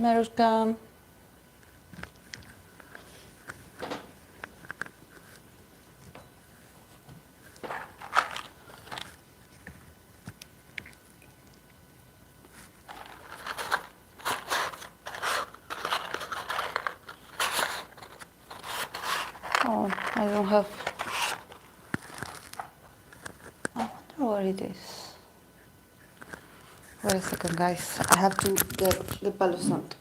Marushka. Oh, I don't have. I wonder what it is. Wait a second, guys. I have to get the Palo Santo.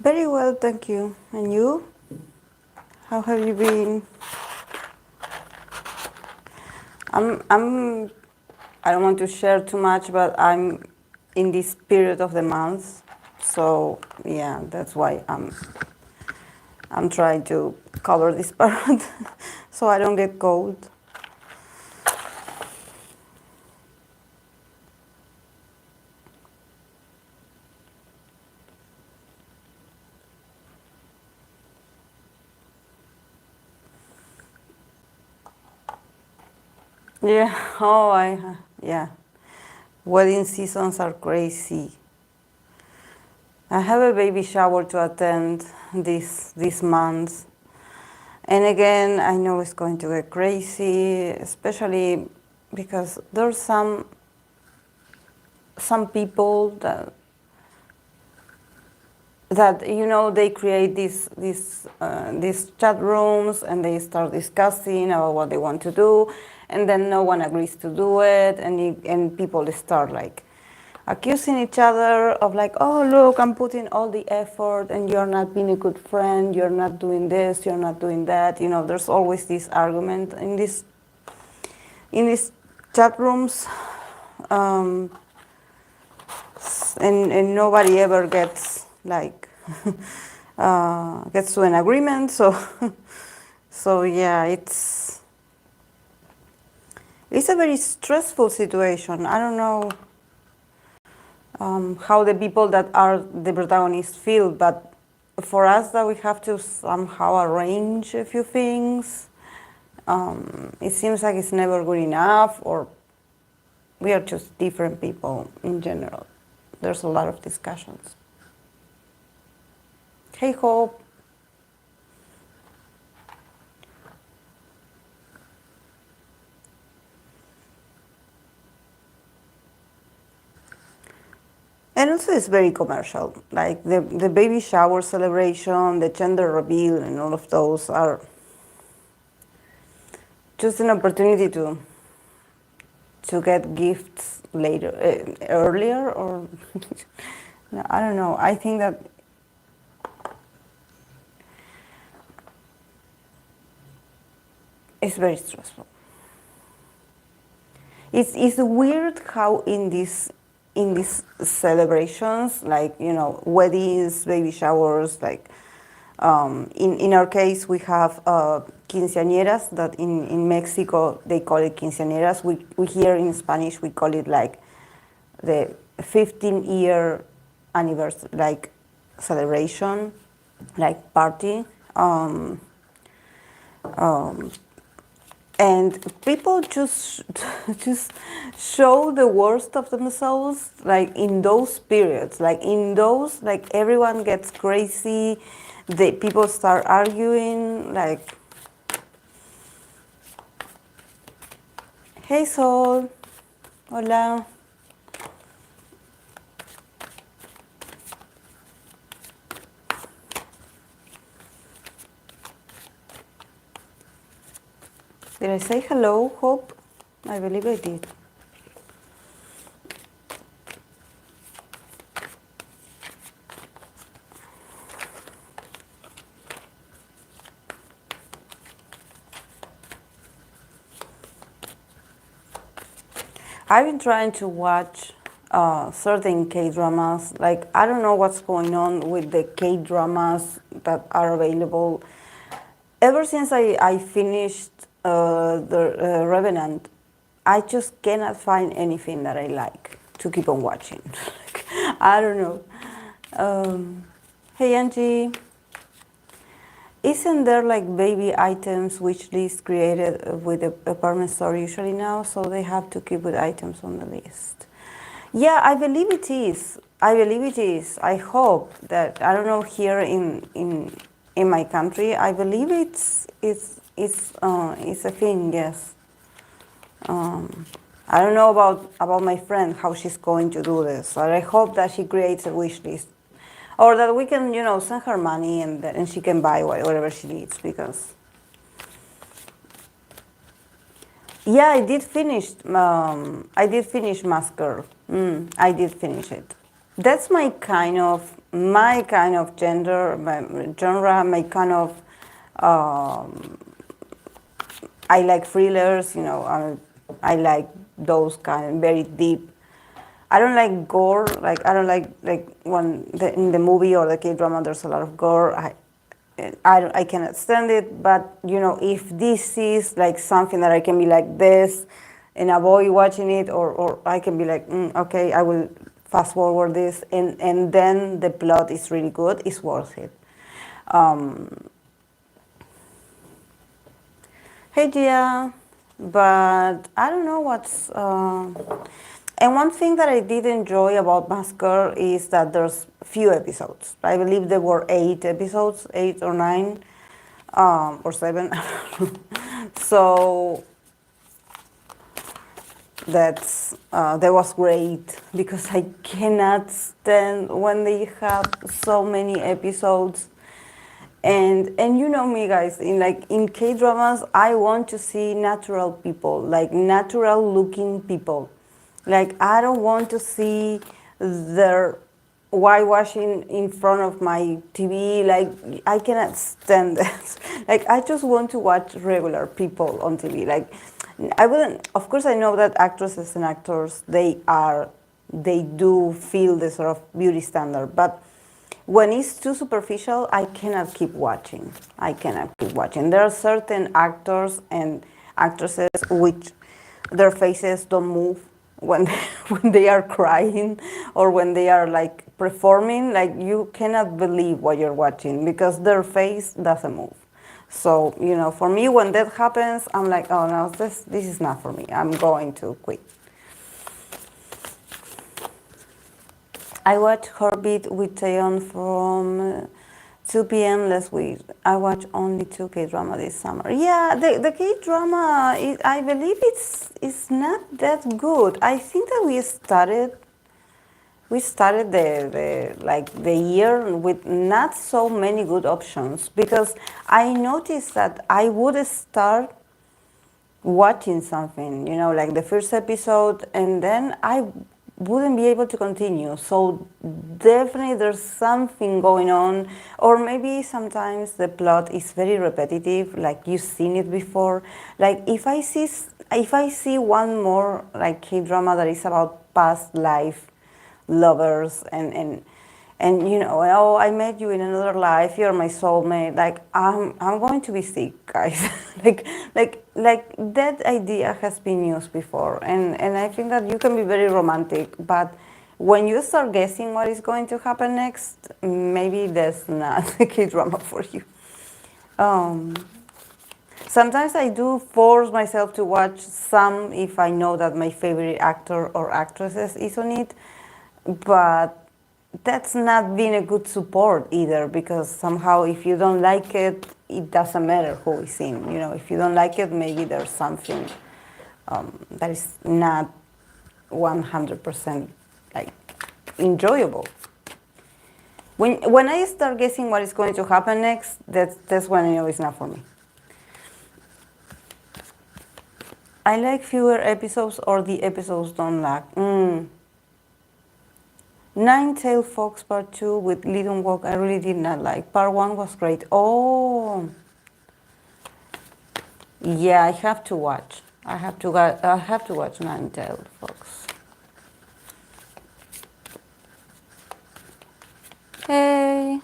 Very well, thank you. And you? How have you been? I don't want to share too much, but I'm in this period of the month. So yeah, that's why I'm trying to cover this part so I don't get cold. Yeah, yeah. Wedding seasons are crazy. I have a baby shower to attend this month. And again, I know it's going to get crazy, especially because there's some people that you know, they create these chat rooms and they start discussing about what they want to do, and then no one agrees to do it, and people start like accusing each other of like, oh look, I'm putting all the effort and you're not being a good friend, you're not doing this, you're not doing that. You know, there's always this argument in these chat rooms, and nobody ever gets like gets to an agreement. So so yeah, it's a very stressful situation. I don't know how the people that are the protagonists feel, but for us that we have to somehow arrange a few things, it seems like it's never good enough, or we are just different people in general. There's a lot of discussions. Hey, Hope. And also it's very commercial, like the baby shower celebration, the gender reveal, and all of those are just an opportunity to get gifts later, earlier, or no, I don't know. I think that it's very stressful. It's weird how in these celebrations, like, you know, weddings, baby showers, like in our case we have quinceañeras, that in Mexico they call it quinceañeras. We here in Spanish we call it like the 15-year anniversary, like celebration, like party. And people just show the worst of themselves, like in those periods, like in those, like everyone gets crazy, the people start arguing, like, hey Sol, hola. Did I say hello, Hope? I believe I did. I've been trying to watch certain K-dramas. Like, I don't know what's going on with the K-dramas that are available. Ever since I finished the Revenant, I just cannot find anything that I like to keep on watching. I don't know. Hey Angie, isn't there like baby items wish list created with the apartment store usually now? So they have to keep with items on the list. Yeah, I believe it is. I believe it is. I hope that I don't know here in my country. I believe it's a thing. Yes. I don't know about my friend how she's going to do this, but I hope that she creates a wish list, or that we can send her money and she can buy whatever she needs because. Yeah, I did finish Mask Girl. I did finish it. That's my kind of gender, my genre, my kind of. I like thrillers, I like those kind, very deep. I don't like gore. Like I don't like when in the movie or the K-drama there's a lot of gore. I cannot stand it. But if this is like something that I can be like this and avoid watching it, or I can be like, okay, I will fast forward this, and then the plot is really good, it's worth it. Hey Gia, but I don't know what's. And one thing that I did enjoy about Mask Girl is that there's few episodes. I believe there were 8 episodes, 8 or 9, or 7. So that was great because I cannot stand when they have so many episodes. And you know me, guys, in K-dramas, I want to see natural people, like natural looking people. Like I don't want to see their whitewashing in front of my TV. Like I cannot stand that. Like I just want to watch regular people on TV. Like I wouldn't. Of course, I know that actresses and actors they do feel the sort of beauty standard, but when it's too superficial, I cannot keep watching. I cannot keep watching. There are certain actors and actresses which their faces don't move when when they are crying or when they are like performing. Like you cannot believe what you're watching because their face doesn't move. So for me, when that happens, I'm like, oh no, this is not for me. I'm going to quit. I watched Heartbeat with Taeyeon from 2 p.m. last week. I watched only 2 K-drama this summer. Yeah, the K-drama, I believe it's not that good. I think that we started the year with not so many good options because I noticed that I would start watching something, like the first episode, and then I wouldn't be able to continue. So definitely there's something going on, or maybe sometimes the plot is very repetitive, like you've seen it before. Like if I see one more like K-drama that is about past life lovers and oh, I met you in another life, you're my soulmate, like I'm going to be sick, guys. like that idea has been used before, and I think that you can be very romantic, but when you start guessing what is going to happen next, maybe that's not a K-drama for you. Sometimes I do force myself to watch some if I know that my favorite actor or actresses is on it, but that's not been a good support either, because somehow if you don't like it, it doesn't matter who is in. If you don't like it, maybe there's something that is not 100% like enjoyable. When I start guessing what is going to happen next, that's when I know it's not for me. I like fewer episodes or the episodes don't lag. Nine-Tailed Fox Part 2 with Lee Dong-wook, I really did not like. Part 1 was great. Oh, yeah, I have to watch. I have to watch Ninetale, folks. Hey,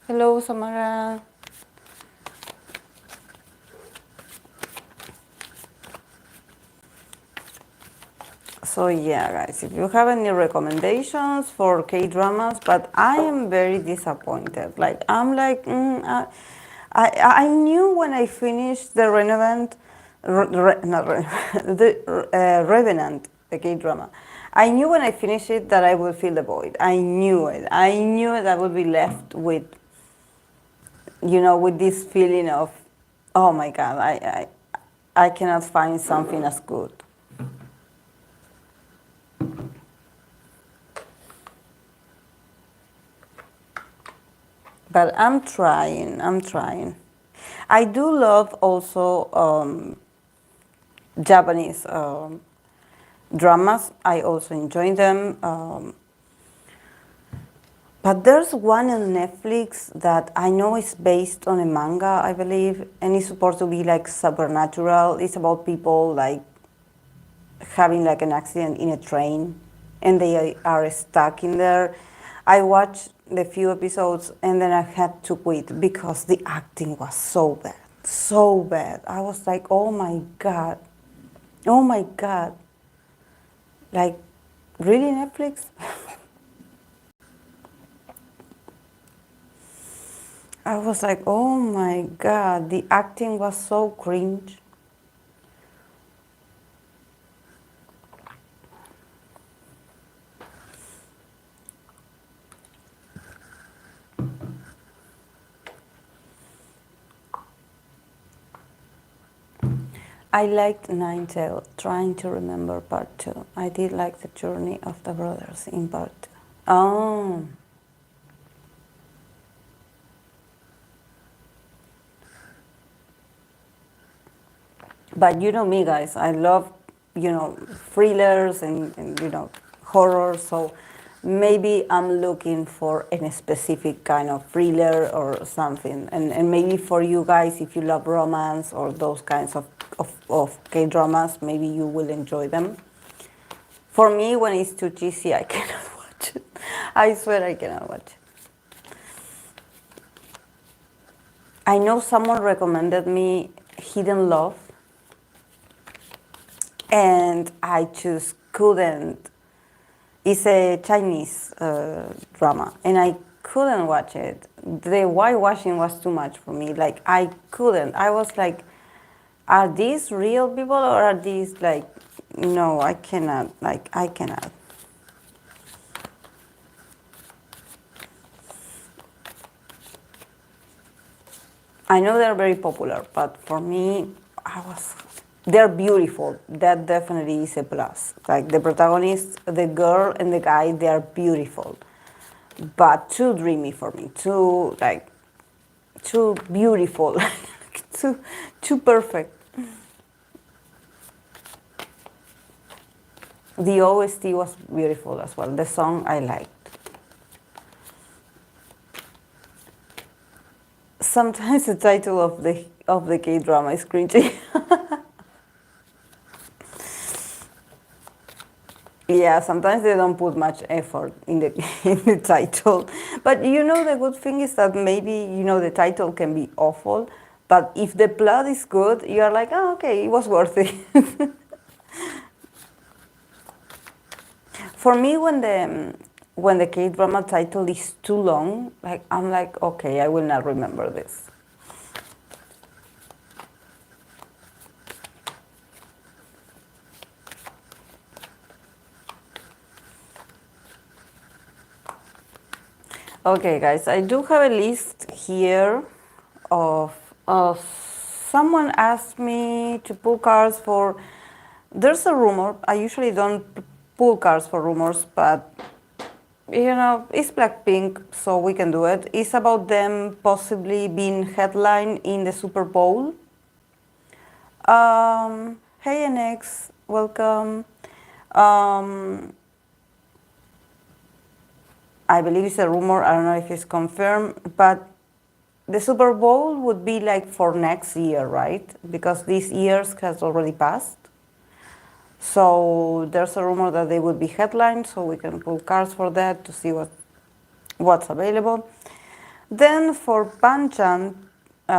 hello, Samara. So yeah, guys, if you have any recommendations for K-dramas, but I am very disappointed. Like I'm like, I knew when I finished the Revenant, not the Revenant, the K-drama. I knew when I finished it that I would fill the void. I knew it. I knew it. I would be left with, with this feeling of, oh my God, I cannot find something as good. But I'm trying. I do love also Japanese dramas. I also enjoy them. But there's one on Netflix that I know is based on a manga, I believe, and it's supposed to be like supernatural. It's about people like having like an accident in a train and they are stuck in there. I watched the few episodes and then I had to quit because the acting was so bad. So bad. I was like, oh my God. Oh my God. Like, really, Netflix? I was like, oh my God. The acting was so cringe. I liked Ninetale, trying to remember part 2. I did like the journey of the brothers in part 2. Oh. But you know me, guys, I love, thrillers and horror, so maybe I'm looking for a specific kind of thriller or something. And maybe for you guys, if you love romance or those kinds of K-dramas, maybe you will enjoy them. For me, when it's too cheesy, I cannot watch it. I swear I cannot watch it. I know someone recommended me Hidden Love, and I just couldn't. It's a Chinese drama, and I couldn't watch it. The whitewashing was too much for me. Like, I couldn't. I was like, are these real people or are these like, no, I cannot. Like, I cannot. I know they're very popular, but for me, they're beautiful. That definitely is a plus. Like the protagonist, the girl and the guy, they are beautiful, but too dreamy for me. Too beautiful, too perfect. The OST was beautiful as well. The song I liked. Sometimes the title of the K-drama is cringy. Yeah, sometimes they don't put much effort in the in the title. But the good thing is that maybe the title can be awful, but if the plot is good, you are like, oh, okay, it was worth it. For me, when the K-drama title is too long, like I'm like, okay, I will not remember this. Okay, guys, I do have a list here of someone asked me to pull cards for. There's a rumor. I usually don't pull cards for rumors, but it's Blackpink, so we can do it. It's about them possibly being headline in the Super Bowl. Hey NX, welcome. I believe it's a rumor. I don't know if it's confirmed, but the Super Bowl would be like for next year, right? Because this year's has already passed. So there's a rumor that they would be headlined, so we can pull cards for that to see what's available. Then for BangChan,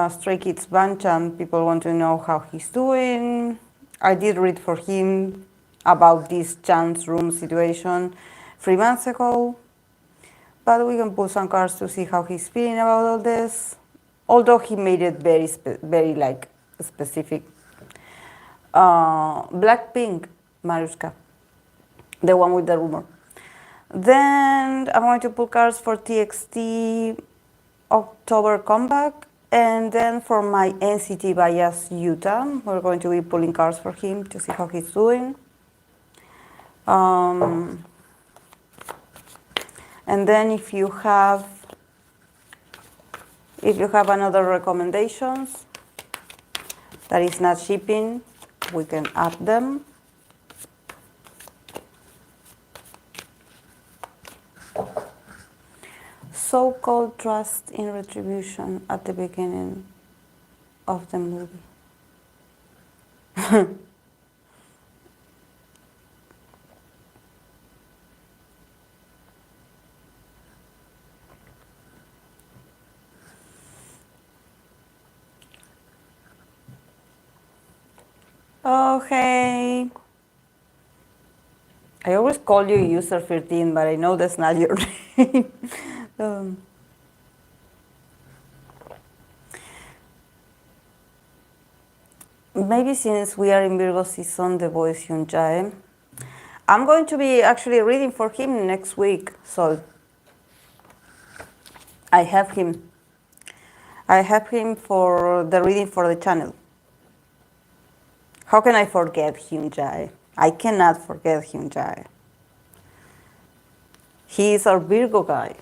Stray Kids BangChan, people want to know how he's doing. I did read for him about this Chan's room situation 3 months ago, but we can pull some cards to see how he's feeling about all this. Although he made it very like specific. Blackpink, Mariuszka, the one with the rumor. Then I'm going to pull cards for TXT October comeback, and then for my NCT bias Utah, we're going to be pulling cards for him to see how he's doing. And then if you have another recommendations that is not shipping, we can add them. So-called trust in retribution at the beginning of the movie. Oh, hey. I always call you user 13, but I know that's not your name. Maybe since we are in Virgo season, the voice Hyun Jae. I'm going to be actually reading for him next week, so I have him. I have him for the reading for the channel. How can I forget Hyun Jae? I cannot forget Hyun Jae. He is our Virgo guy.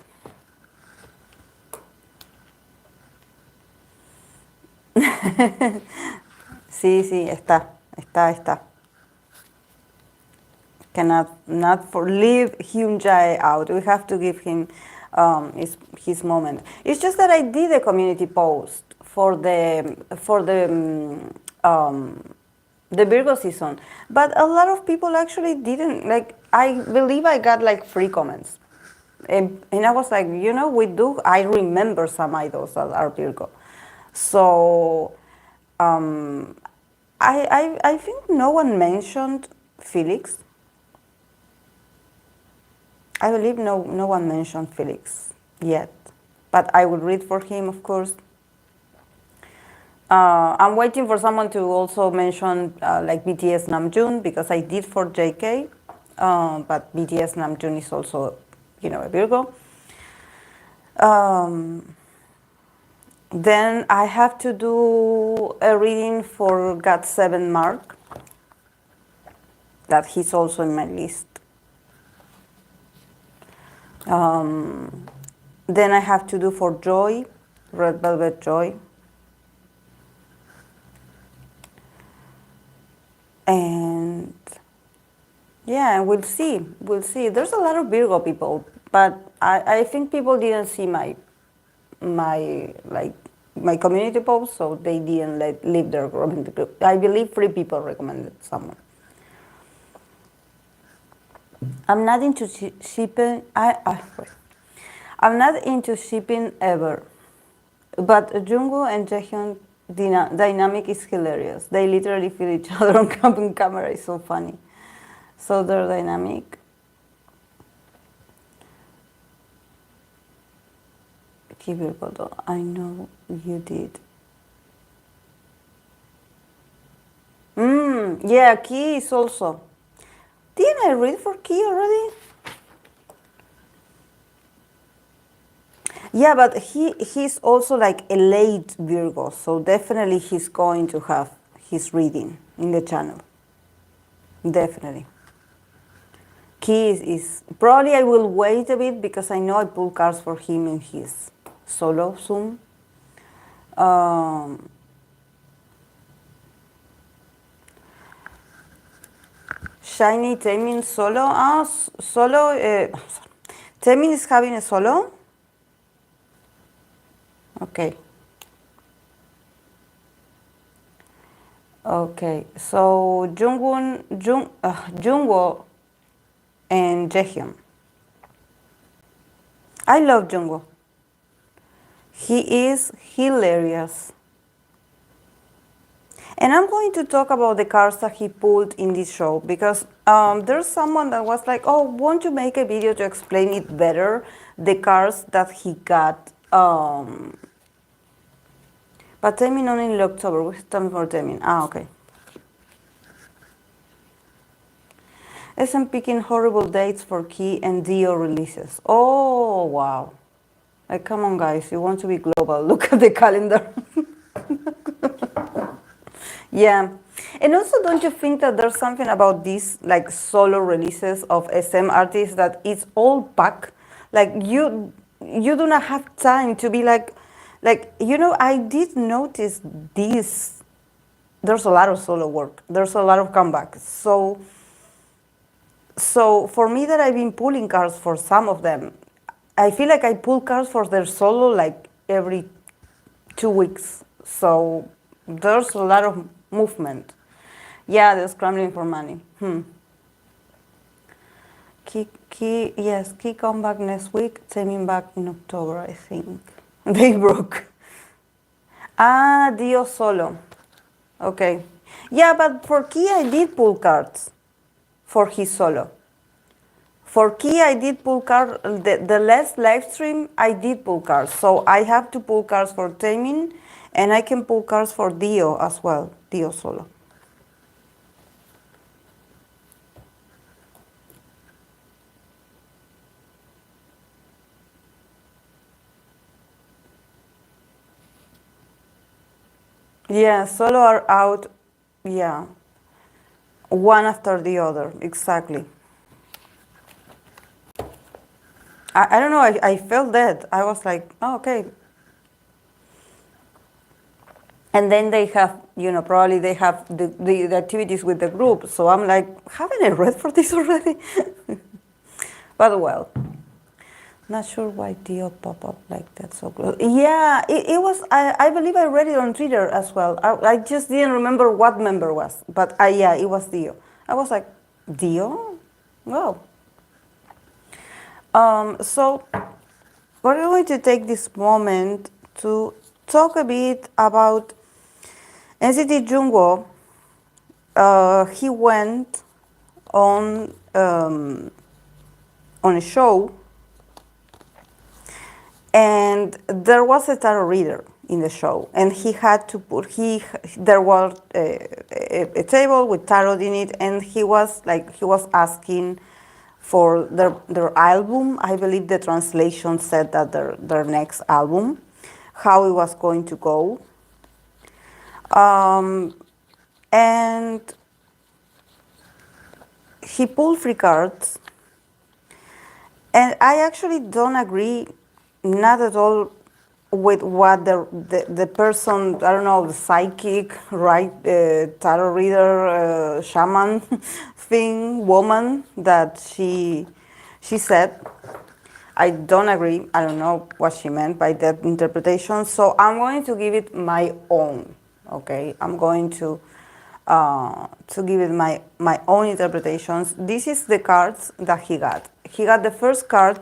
Sí, está. Cannot leave Hyun Jae out. We have to give him his moment. It's just that I did a community post for the Virgo season, but a lot of people actually didn't like. I believe I got like 3 comments, and I was like, I remember some idols that are Virgo, so I think no one mentioned Felix. I believe no one mentioned Felix yet, but I will read for him, of course. I'm waiting for someone to also mention like BTS Namjoon, because I did for JK, but BTS Namjoon is also, a Virgo. Then I have to do a reading for GOT7 Mark, that he's also in my list. Then I have to do for Joy, Red Velvet Joy. And yeah, we'll see. There's a lot of Virgo people, but I think people didn't see my community post, so they didn't leave their community group. I believe 3 people recommended someone. I'm not into shipping. I'm not into shipping ever, but Jungwoo and Jaehyun dynamic is hilarious. They literally feel each other on camera. It's so funny. So they're dynamic. I know you did. Yeah, Ki is also. Didn't I read for Ki already? Yeah, but he's also like a late Virgo, so definitely he's going to have his reading in the channel. Definitely. Ki is probably I will wait a bit because I know I pull cards for him in his solo Zoom. Shiny Taemin solo. Solo. Taemin is having a solo. Okay. Okay, so Jungwoo and Jaehyun. I love Jungwoo. He is hilarious. And I'm going to talk about the cards that he pulled in this show because there's someone that was like, oh, won't you make a video to explain it better, the cards that he got. But Taemin only in October. What's time for Taemin? Ah, okay. SM picking horrible dates for Key and Dio releases. Oh, wow. Like, come on, guys. You want to be global. Look at the calendar. Yeah. And also, don't you think that there's something about these like solo releases of SM artists that it's all packed? Like you do not have time to be like I did notice this. There's a lot of solo work. There's a lot of comebacks. So for me that I've been pulling cards for some of them, I feel like I pull cards for their solo like every 2 weeks. So there's a lot of movement. Yeah, they're scrambling for money. Key come back next week. Taemin back in October, I think. They broke. Ah, Dio solo. Okay. Yeah, but for Key I did pull cards for his solo. For Key I did pull cards. The last live stream I did pull cards. So I have to pull cards for Taemin and I can pull cards for Dio as well. Dio solo. Yeah, solo are out. Yeah. One after the other, exactly. I don't know, I felt that. I was like, oh, okay. And then they have, probably they have the activities with the group. So I'm like, haven't I read for this already? But well, not sure why Dio pop up like that so close. Yeah, it was, I believe I read it on Twitter as well. I just didn't remember what member was. But yeah, it was Dio. I was like, Dio? Wow. So we're going to take this moment to talk a bit about NCT Jungwoo. He went on a show, and there was a tarot reader in the show, and he had to put there was a table with tarot in it, and he was asking for their album. I believe the translation said that their next album, how it was going to go. And he pulled 3 cards. And I actually don't agree, not at all, with what the person, I don't know, the psychic, right, tarot reader, shaman woman that she said. I don't agree. I don't know what she meant by that interpretation. So I'm going to give it my own. Okay, I'm going to give it my own interpretations. This is the cards that he got. He got the first card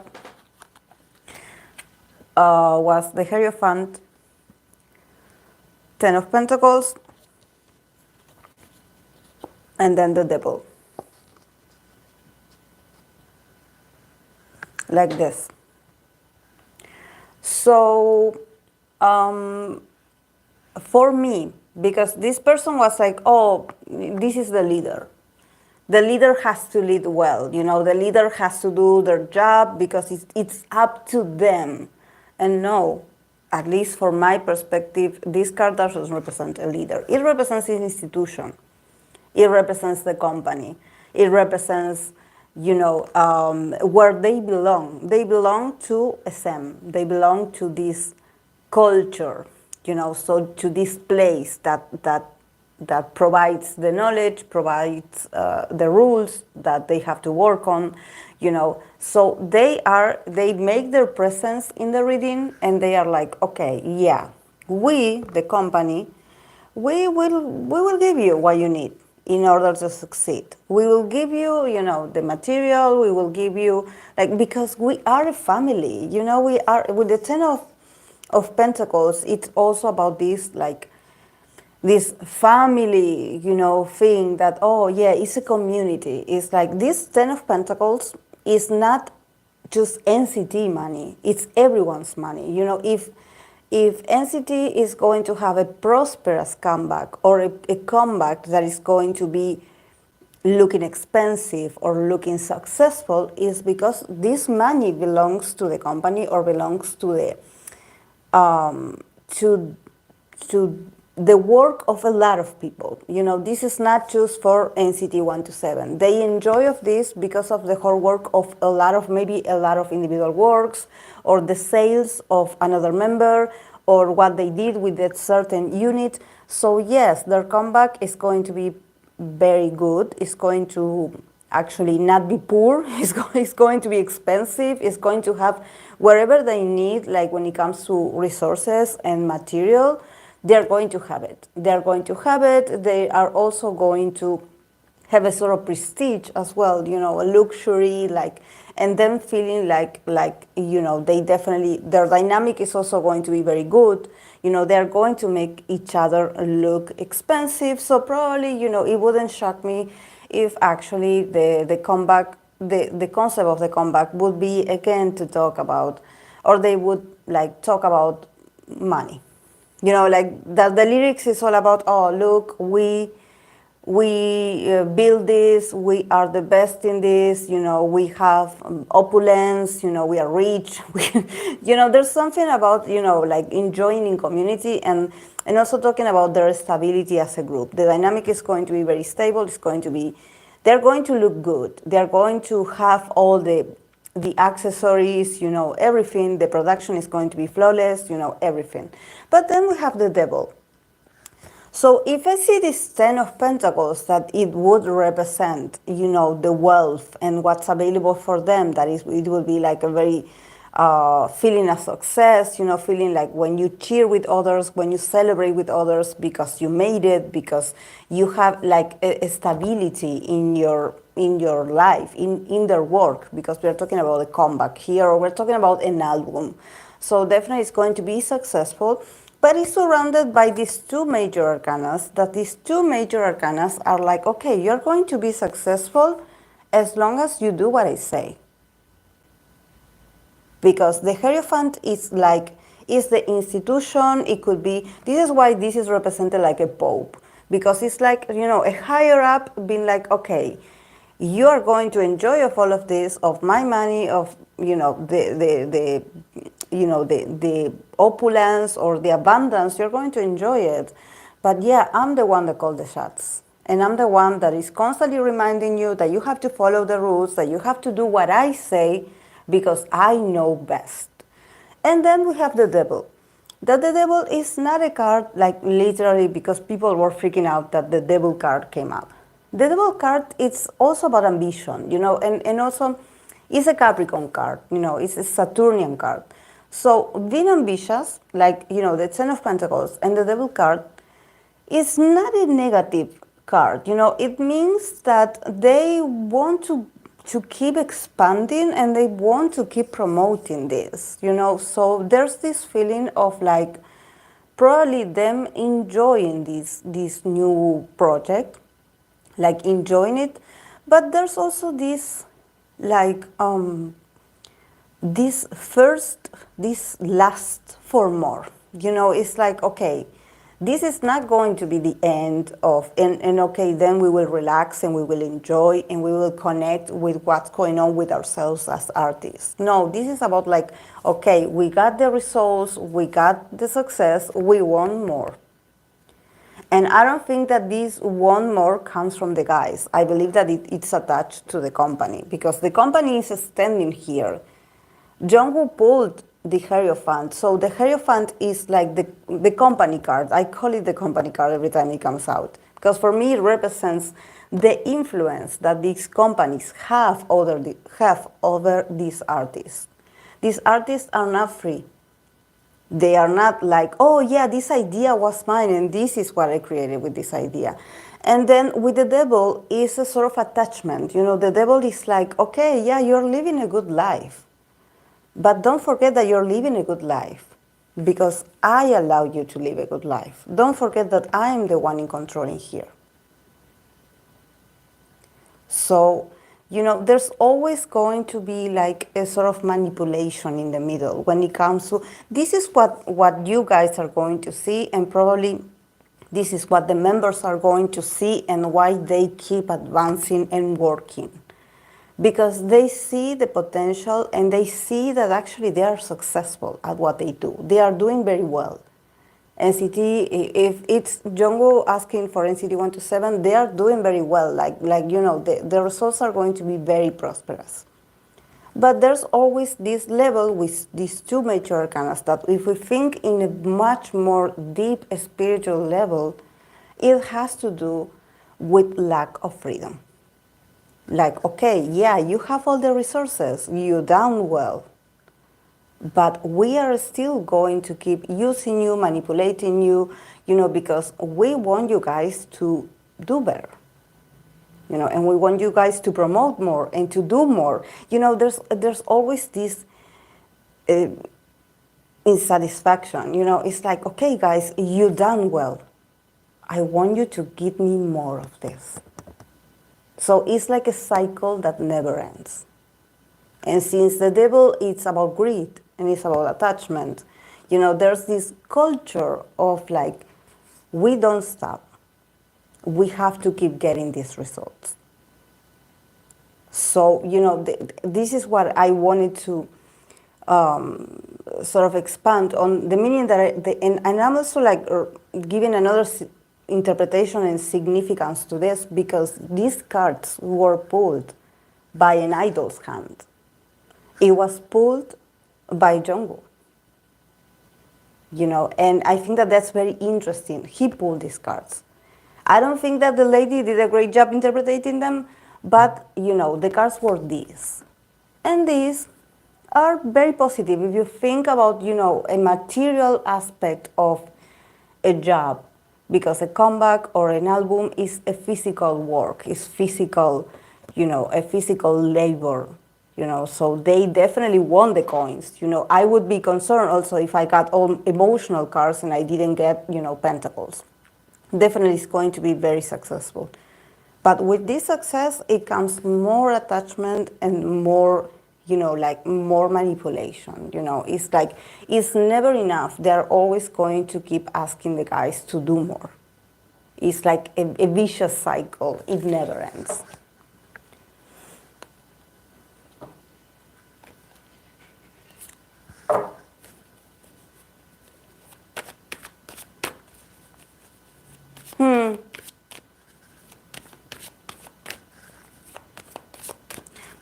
was the Hierophant, 10 of Pentacles, and then the Devil. Like this. So for me, because this person was like, oh, this is the leader. The leader has to lead well. The leader has to do their job because it's up to them. And no, at least from my perspective, this card doesn't represent a leader. It represents an institution. It represents the company. It represents, where they belong. They belong to SM. They belong to this culture, so to this place that provides the knowledge, provides the rules that they have to work on, So they make their presence in the reading, and they are like, okay, yeah, we, the company, we will give you what you need in order to succeed. We will give you, the material. We will give you, like, because we are a family. We are with the Ten of Pentacles. It's also about this, like, this family, thing that, oh yeah, it's a community. It's like this Ten of Pentacles is not just NCT money. It's everyone's money. If NCT is going to have a prosperous comeback or a comeback that is going to be looking expensive or looking successful, is because this money belongs to the company or belongs to the to the work of a lot of people. This is not just for NCT 1 to 7. They enjoy of this because of the hard work of maybe a lot of individual works, or the sales of another member, or what they did with that certain unit. So yes, their comeback is going to be very good. It's going to actually not be poor. It's going to be expensive. It's going to have wherever they need, like when it comes to resources and material, they're going to have it. They're going to have it. They are also going to have a sort of prestige as well, a luxury, like, and them feeling like they definitely, their dynamic is also going to be very good. They're going to make each other look expensive. So probably, it wouldn't shock me if actually the comeback, the concept of the comeback would be again to talk about, or they would like talk about money. Like that the lyrics is all about, oh, look, we build this, we are the best in this, we have opulence, we are rich. There's something about, like enjoying in community, and also talking about their stability as a group. The dynamic is going to be very stable. It's going to be, they're going to look good. They're going to have all the accessories, everything. The production is going to be flawless, everything. But then we have the devil. So if I see this Ten of Pentacles, that it would represent, the wealth and what's available for them, that is, it will be like a very feeling of success, feeling like when you cheer with others, when you celebrate with others because you made it, because you have like a stability in your life, in their work, because we're talking about a comeback here, or we're talking about an album. So definitely it's going to be successful. But it's surrounded by these two major arcanas, that these two major arcanas are like, okay, you're going to be successful as long as you do what I say. Because the Hierophant is the institution. It could be, this is why this is represented like a pope. Because it's like, a higher up being like, okay, you are going to enjoy of all of this, of my money, of, the opulence or the abundance. You're going to enjoy it. But yeah, I'm the one that calls the shots. And I'm the one that is constantly reminding you that you have to follow the rules, that you have to do what I say, because I know best. And then we have the devil. That the devil is not a card like literally, because people were freaking out that the devil card came up. The devil card, it's also about ambition, and also it's a Capricorn card, it's a Saturnian card. So being ambitious, like, the Ten of Pentacles and the devil card, is not a negative card. It means that they want to keep expanding, and they want to keep promoting this, So there's this feeling of like probably them enjoying this new project, like enjoying it. But there's also this like this last for more. It's like, okay, this is not going to be the end of, and okay, then we will relax and we will enjoy and we will connect with what's going on with ourselves as artists. No, this is about like, okay, we got the results, we got the success, we want more. And I don't think that this want more comes from the guys. I believe that it's attached to the company, because the company is standing here. Jungwoo pulled the Hierophant. So the Hierophant is like the company card. I call it the company card every time it comes out. Because for me, it represents the influence that these companies have over these artists. These artists are not free. They are not like, oh yeah, this idea was mine and this is what I created with this idea. And then with the devil is a sort of attachment. The devil is like, okay, yeah, you're living a good life. But don't forget that you're living a good life because I allow you to live a good life. Don't forget that I am the one in control in here. So, there's always going to be like a sort of manipulation in the middle when it comes to, this is what you guys are going to see, and probably this is what the members are going to see and why they keep advancing and working. Because they see the potential and they see that actually they are successful at what they do. They are doing very well. NCT, if it's Jungwoo asking for NCT 127, they are doing very well. The results are going to be very prosperous. But there's always this level with these two major arcanas that if we think in a much more deep spiritual level, it has to do with lack of freedom. Like, okay, yeah, you have all the resources, you done well, but we are still going to keep using you, manipulating you, because we want you guys to do better. And we want you guys to promote more and to do more. There's always this insatisfaction. It's like, okay, guys, you done well. I want you to give me more of this. So it's like a cycle that never ends. And since the devil is about greed and it's about attachment, there's this culture of like, we don't stop. We have to keep getting these results. So, this is what I wanted to sort of expand on the meaning that and I'm also like giving another interpretation and significance to this because these cards were pulled by an idol's hand. It was pulled by Jungwoo. And I think that that's very interesting. He pulled these cards. I don't think that the lady did a great job interpreting them, but, the cards were these. And these are very positive. If you think about, a material aspect of a job, because a comeback or an album is a physical work, is physical, a physical labor. So they definitely won the coins. I would be concerned also if I got all emotional cards and I didn't get, pentacles. Definitely it's going to be very successful. But with this success, it comes more attachment and more, more manipulation. It's like, it's never enough. They're always going to keep asking the guys to do more. It's like a vicious cycle. It never ends.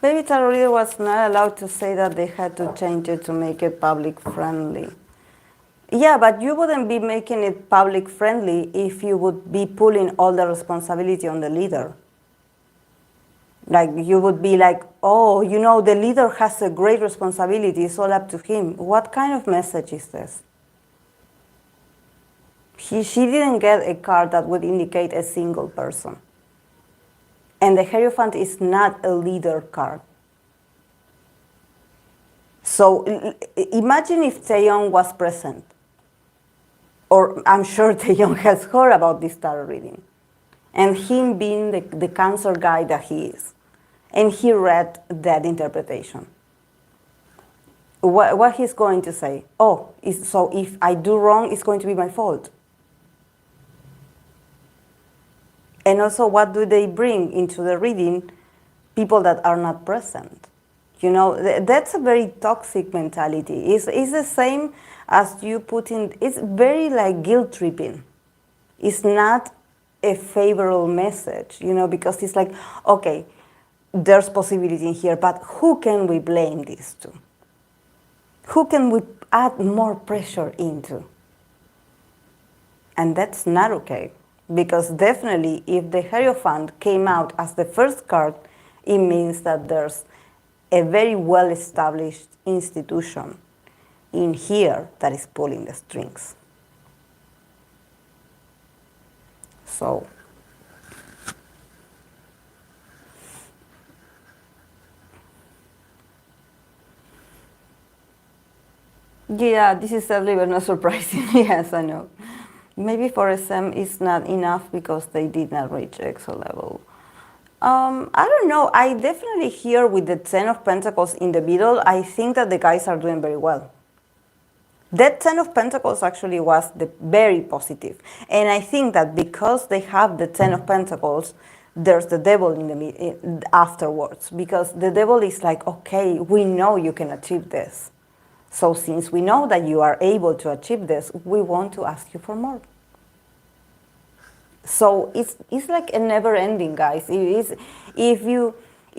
Baby Tarot Reader was not allowed to say that they had to change it to make it public friendly. Yeah, but you wouldn't be making it public friendly if you would be pulling all the responsibility on the leader. Like you would be like, oh, the leader has a great responsibility, it's all up to him. What kind of message is this? She didn't get a card that would indicate a single person. And the Hierophant is not a leader card. So imagine if Taeyong was present. Or I'm sure Taeyong has heard about this tarot reading. And him being the Cancer guy that he is. And he read that interpretation. What he's going to say? Oh, so if I do wrong, it's going to be my fault. And also, what do they bring into the reading? People that are not present. That's a very toxic mentality. It's the same as you put in, it's very like guilt tripping. It's not a favorable message, because it's like, okay, there's possibility in here, but who can we blame this to? Who can we add more pressure into? And that's not okay. Because definitely, if the Hierophant came out as the first card, it means that there's a very well-established institution in here that is pulling the strings. So yeah, this is sadly but not surprising. Yes, I know. Maybe for SM it's not enough because they did not reach EXO level. I don't know. I definitely hear with the Ten of Pentacles in the middle, I think that the guys are doing very well. That Ten of Pentacles actually was very positive. And I think that because they have the Ten of Pentacles, there's the devil afterwards. Because the devil is like, okay, we know you can achieve this. So since we know that you are able to achieve this, we want to ask you for more. So it's like a never ending, guys. It is, if you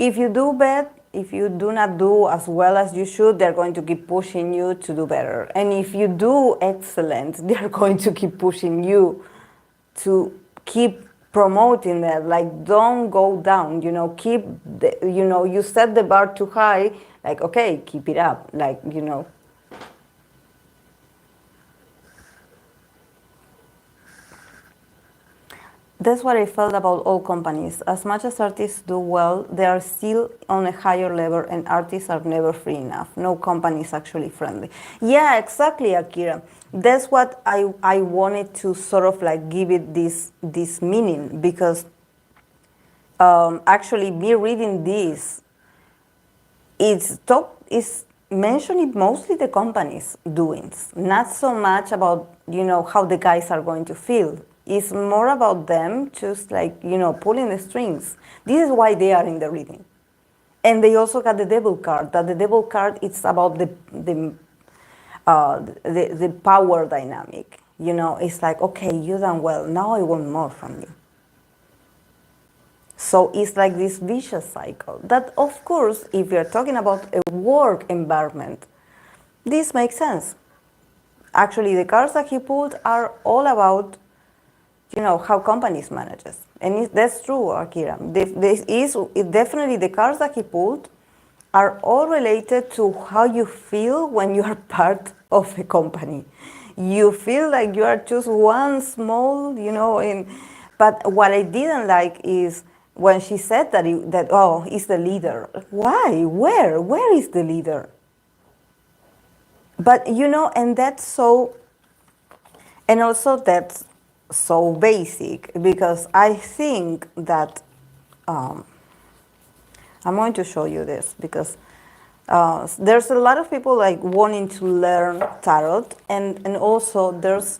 do bad, if you do not do as well as you should, they're going to keep pushing you to do better. And if you do excellent, they're going to keep pushing you to keep promoting that. Like, don't go down, you know, keep, you set the bar too high, like, okay, keep it up, like, That's what I felt about all companies. As much as artists do well, they are still on a higher level, and artists are never free enough. No company is actually friendly. Yeah, exactly, Akira. That's what I wanted to sort of like give it this meaning, because actually me reading this, it's mentioning mostly the company's doings, not so much about how the guys are going to feel. It's more about them just like pulling the strings. This is why they are in the reading. And they also got the devil card. That the devil card, it's about the power dynamic. It's like, okay, you done well, now I want more from you. So it's like this vicious cycle that, of course, if you're talking about a work environment, this makes sense. Actually, the cards that he pulled are all about how companies manages. And that's true, Akira. Definitely the cards that he pulled are all related to how you feel when you are part of a company. You feel like you are just one small, but what I didn't like is when she said that he's the leader. Why? Where is the leader? But and that's so, and also that's so basic, because I think that I'm going to show you this, because there's a lot of people like wanting to learn tarot, and also there's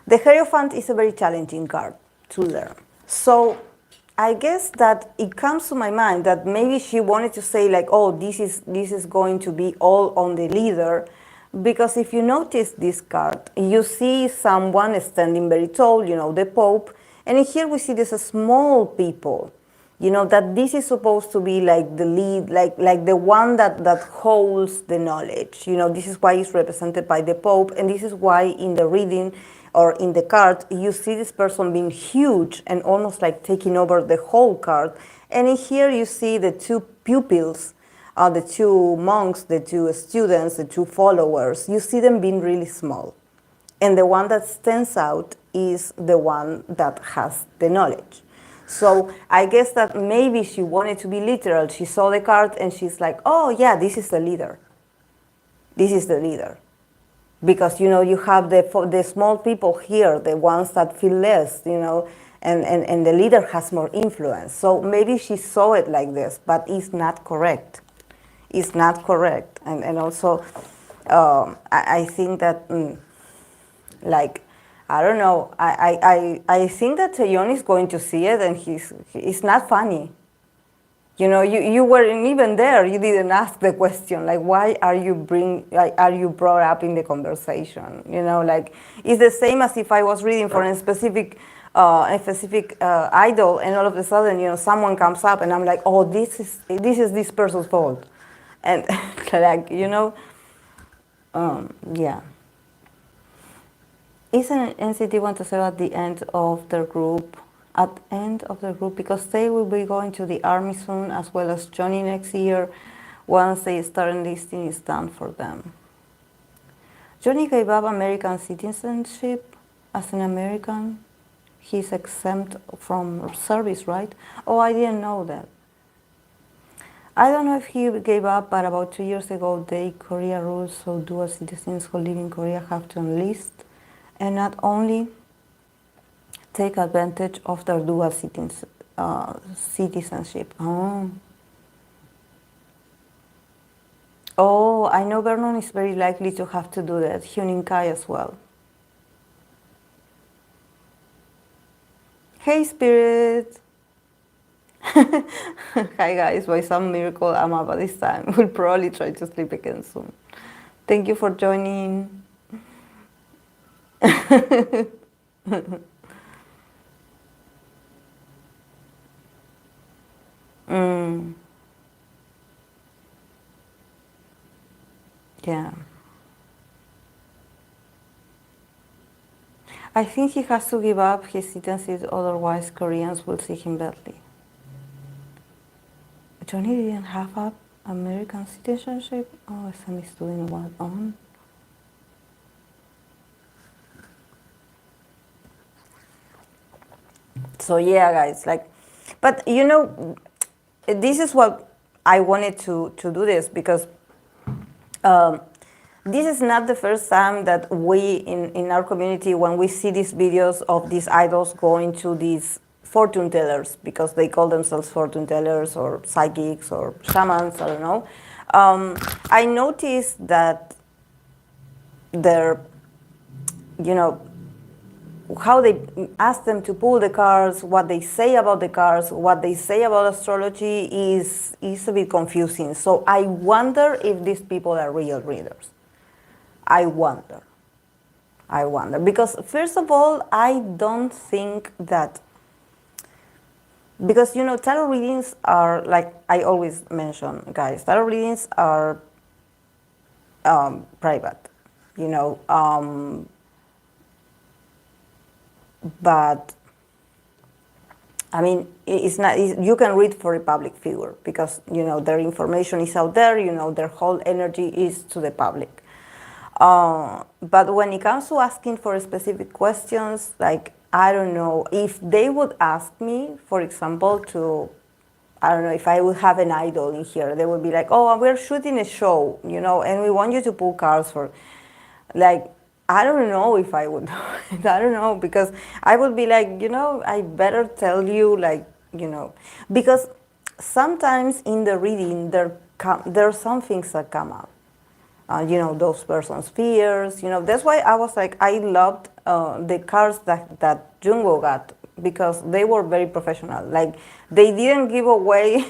the Hierophant is a very challenging card to learn. So I guess that it comes to my mind that maybe she wanted to say like, oh, this is going to be all on the leader. Because if you notice this card, you see someone standing very tall, the Pope, and here we see this small people, that this is supposed to be like the lead, like the one that holds the knowledge. This is why it's represented by the Pope, and this is why in the reading or in the card, you see this person being huge and almost like taking over the whole card. And in here you see the two pupils, the two monks, the two students, the two followers. You see them being really small. And the one that stands out is the one that has the knowledge. So I guess that maybe she wanted to be literal. She saw the card and she's like, oh yeah, this is the leader. This is the leader. Because, you have the small people here, the ones that feel less, and the leader has more influence. So maybe she saw it like this, but it's not correct. It's not correct. And also, I think that, I don't know, I think that Taeyeon is going to see it, and it's not funny. You weren't even there. You didn't ask the question. Like, why are you brought up in the conversation? It's the same as if I was reading for a specific idol, and all of a sudden, someone comes up, and I'm like, oh, this is this person's fault, and like, yeah. Isn't NCT want to serve at the end of their group? At the end of the group, because they will be going to the army soon, as well as Johnny next year. Once they start enlisting, it's done for them. Johnny gave up American citizenship as an American. He's exempt from service, right? Oh, I didn't know that. I don't know if he gave up, but about 2 years ago, the Korea rules so dual citizens who live in Korea have to enlist and not only take advantage of their dual citizenship. Oh. Oh, I know Vernon is very likely to have to do that. Hyunin Kai as well. Hey, Spirit! Hi, guys. By some miracle, I'm up at this time. We'll probably try to sleep again soon. Thank you for joining. Yeah. I think he has to give up his citizenship, otherwise Koreans will see him badly. Johnny didn't have a American citizenship? Oh, Sam is doing what on? So yeah, guys, like, but you know, this is what I wanted to do this because this is not the first time that we in our community, when we see these videos of these idols going to these fortune tellers, because they call themselves fortune tellers or psychics or shamans, I don't know. I noticed that they're, you know, how they ask them to pull the cards, what they say about the cards, what they say about astrology is a bit confusing. So I wonder if these people are real readers. I wonder. Because first of all, I don't think that, because, you know, tarot readings are, like I always mention, guys, tarot readings are private, you know, but I mean, it's not, you can read for a public figure because, you know, their information is out there, you know, their whole energy is to the public. But when it comes to asking for specific questions, like, I don't know, if they would ask me, for example, to, I don't know, if I would have an idol in here, they would be like, oh, we're shooting a show, you know, and we want you to pull cards for, like, I don't know if I would do it. I don't know, because I would be like, you know, I better tell you, like, you know, because sometimes in the reading, there are some things that come up. You know, those person's fears, you know, that's why I was like, I loved the cards that Jungwoo got, because they were very professional. Like, they didn't give away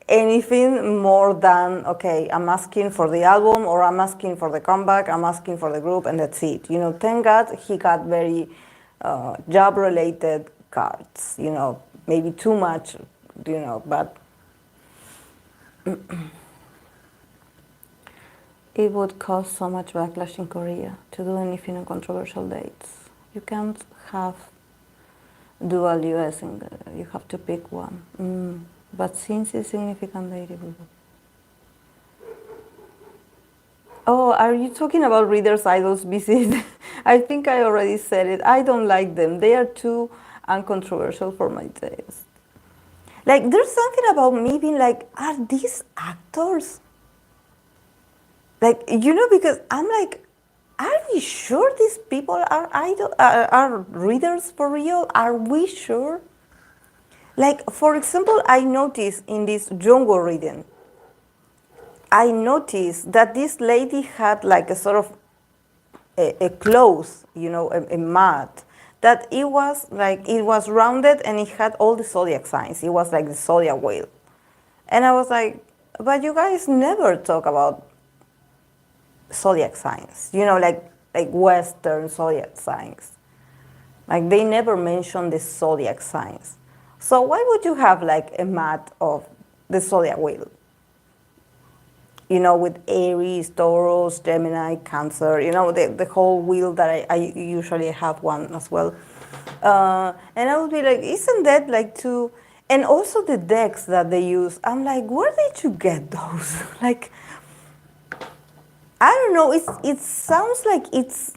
anything more than, okay, I'm asking for the album, or I'm asking for the comeback, I'm asking for the group, and that's it. You know, thank God he got very job-related cards, you know, maybe too much, you know, but it would cause so much backlash in Korea to do anything on controversial dates. You can't have dual US, and you have to pick one. But since it's significant date, oh, are you talking about readers' idols visit? I think I already said it. I don't like them. They are too uncontroversial for my taste. Like, there's something about me being like, are these actors? Like, you know, because I'm like, are we sure these people are readers for real? Are we sure? Like, for example, I noticed in this Jungwoo reading, I noticed that this lady had like a sort of a cloth, you know, a mat, that it was like, it was rounded and it had all the zodiac signs. It was like the zodiac wheel. And I was like, but you guys never talk about zodiac signs, you know, like Western zodiac signs. Like, they never mention the zodiac signs. So why would you have like a mat of the zodiac wheel? You know, with Aries, Taurus, Gemini, Cancer, you know, the whole wheel that I usually have one as well. And I would be like, isn't that like too... And also the decks that they use, I'm like, where did you get those? Like, I don't know. It sounds like it's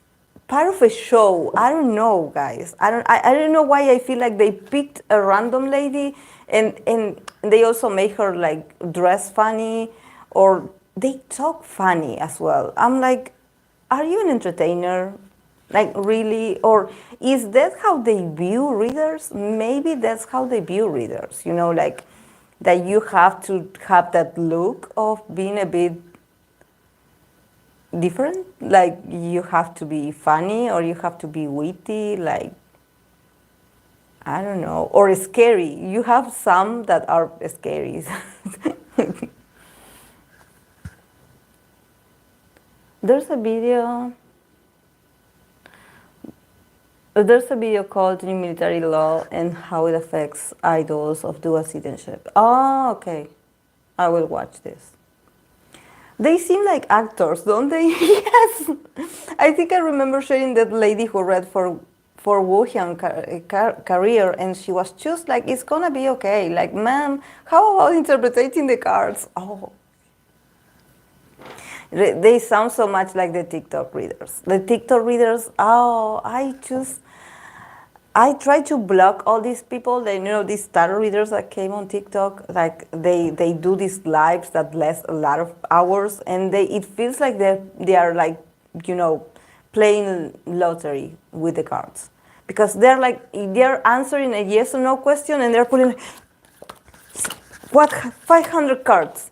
part of a show. I don't know, guys. I don't know why I feel like they picked a random lady and they also make her like dress funny or they talk funny as well. I'm like, are you an entertainer? Like really? Or is that how they view readers? Maybe that's how they view readers, you know, like that you have to have that look of being a bit different. Like you have to be funny or you have to be witty, like I don't know, or scary. You have some that are scary. There's a video. There's a video called New Military Law and How It Affects Idols of Dual Citizenship. Oh, okay. I will watch this. They seem like actors, don't they? Yes. I think I remember sharing that lady who read for Woo Hyun career, and she was just like, "It's gonna be okay." Like, ma'am, how about interpreting the cards? Oh, they sound so much like the TikTok readers. The TikTok readers. Oh, I try to block all these people. They, you know, these tarot readers that came on TikTok. Like they do these lives that last a lot of hours, and it feels like they are like, you know, playing lottery with the cards, because they're answering a yes or no question, and they're putting what 500 cards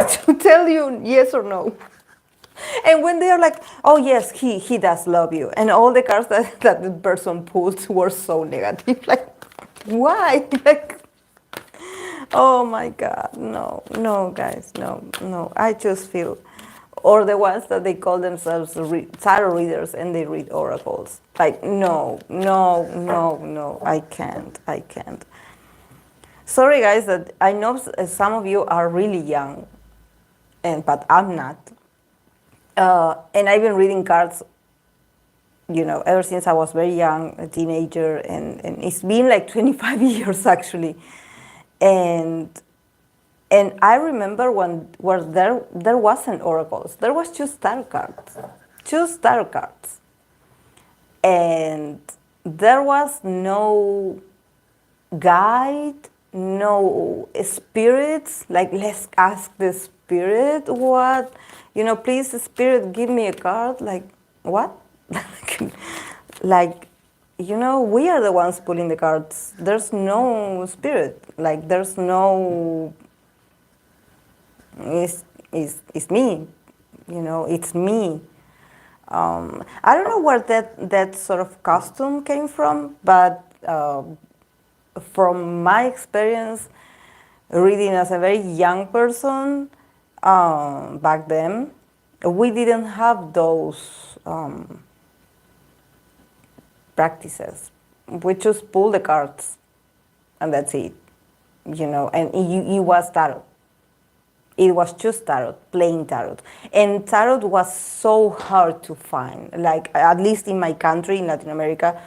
to tell you yes or no. And when they are like, oh yes, he does love you, and all the cards that the person pulled were so negative, like, why? Like, oh my God, no, guys, no. I just feel, or the ones that they call themselves tarot readers and they read oracles. Like, no, I can't. Sorry, guys, that I know some of you are really young, but I'm not. And I've been reading cards, you know, ever since I was very young, a teenager, and it's been like 25 years actually. And I remember where there wasn't oracles, there was just tarot cards, and there was no guide, no spirits. Like, let's ask the spirit what, you know, please spirit give me a card. Like, what? Like, you know, we are the ones pulling the cards. There's no spirit. Like, there's no, it's me, you know, it's me. I don't know where that sort of costume came from, but from my experience reading as a very young person, back then, we didn't have those practices. We just pull the cards, and that's it, you know. And it was tarot. It was just tarot, plain tarot. And tarot was so hard to find. Like, at least in my country, in Latin America,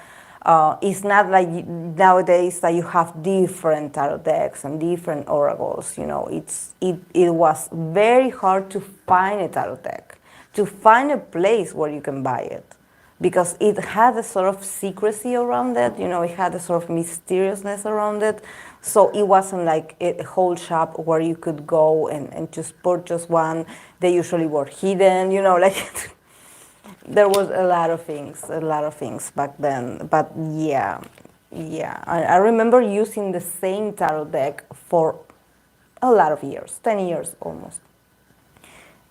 it's not like nowadays that you have different tarot decks and different oracles. You know, it was very hard to find a tarot deck, to find a place where you can buy it, because it had a sort of secrecy around it. You know, it had a sort of mysteriousness around it. So it wasn't like a whole shop where you could go and just purchase one. They usually were hidden. You know, like. There was a lot of things back then. But yeah. I remember using the same tarot deck for a lot of years, 10 years almost.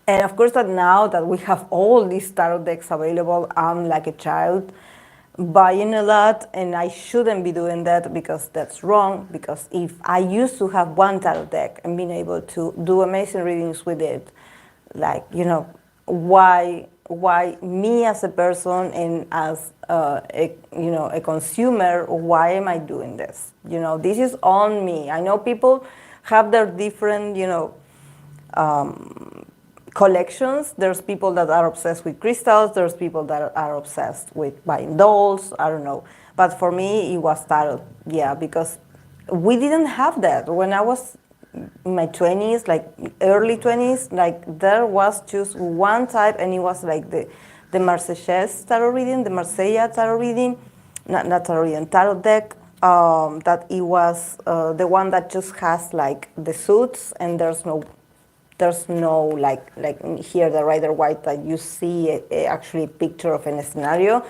And of course that now that we have all these tarot decks available, I'm like a child buying a lot, and I shouldn't be doing that, because that's wrong. Because if I used to have one tarot deck and being able to do amazing readings with it, like, you know, why me as a person and as a consumer, why am I doing this? You know, this is on me. I know people have their different, you know, collections. There's people that are obsessed with crystals. There's people that are obsessed with buying dolls. I don't know. But for me, it was tarot. Yeah, because we didn't have that when I was in my 20s, like early 20s, like there was just one type, and it was like the Marseillaise tarot reading, the Marseilla tarot reading, not tarot reading, tarot deck. That it was the one that just has like the suits, and there's no like here the Rider White that you see actually a picture of a scenario.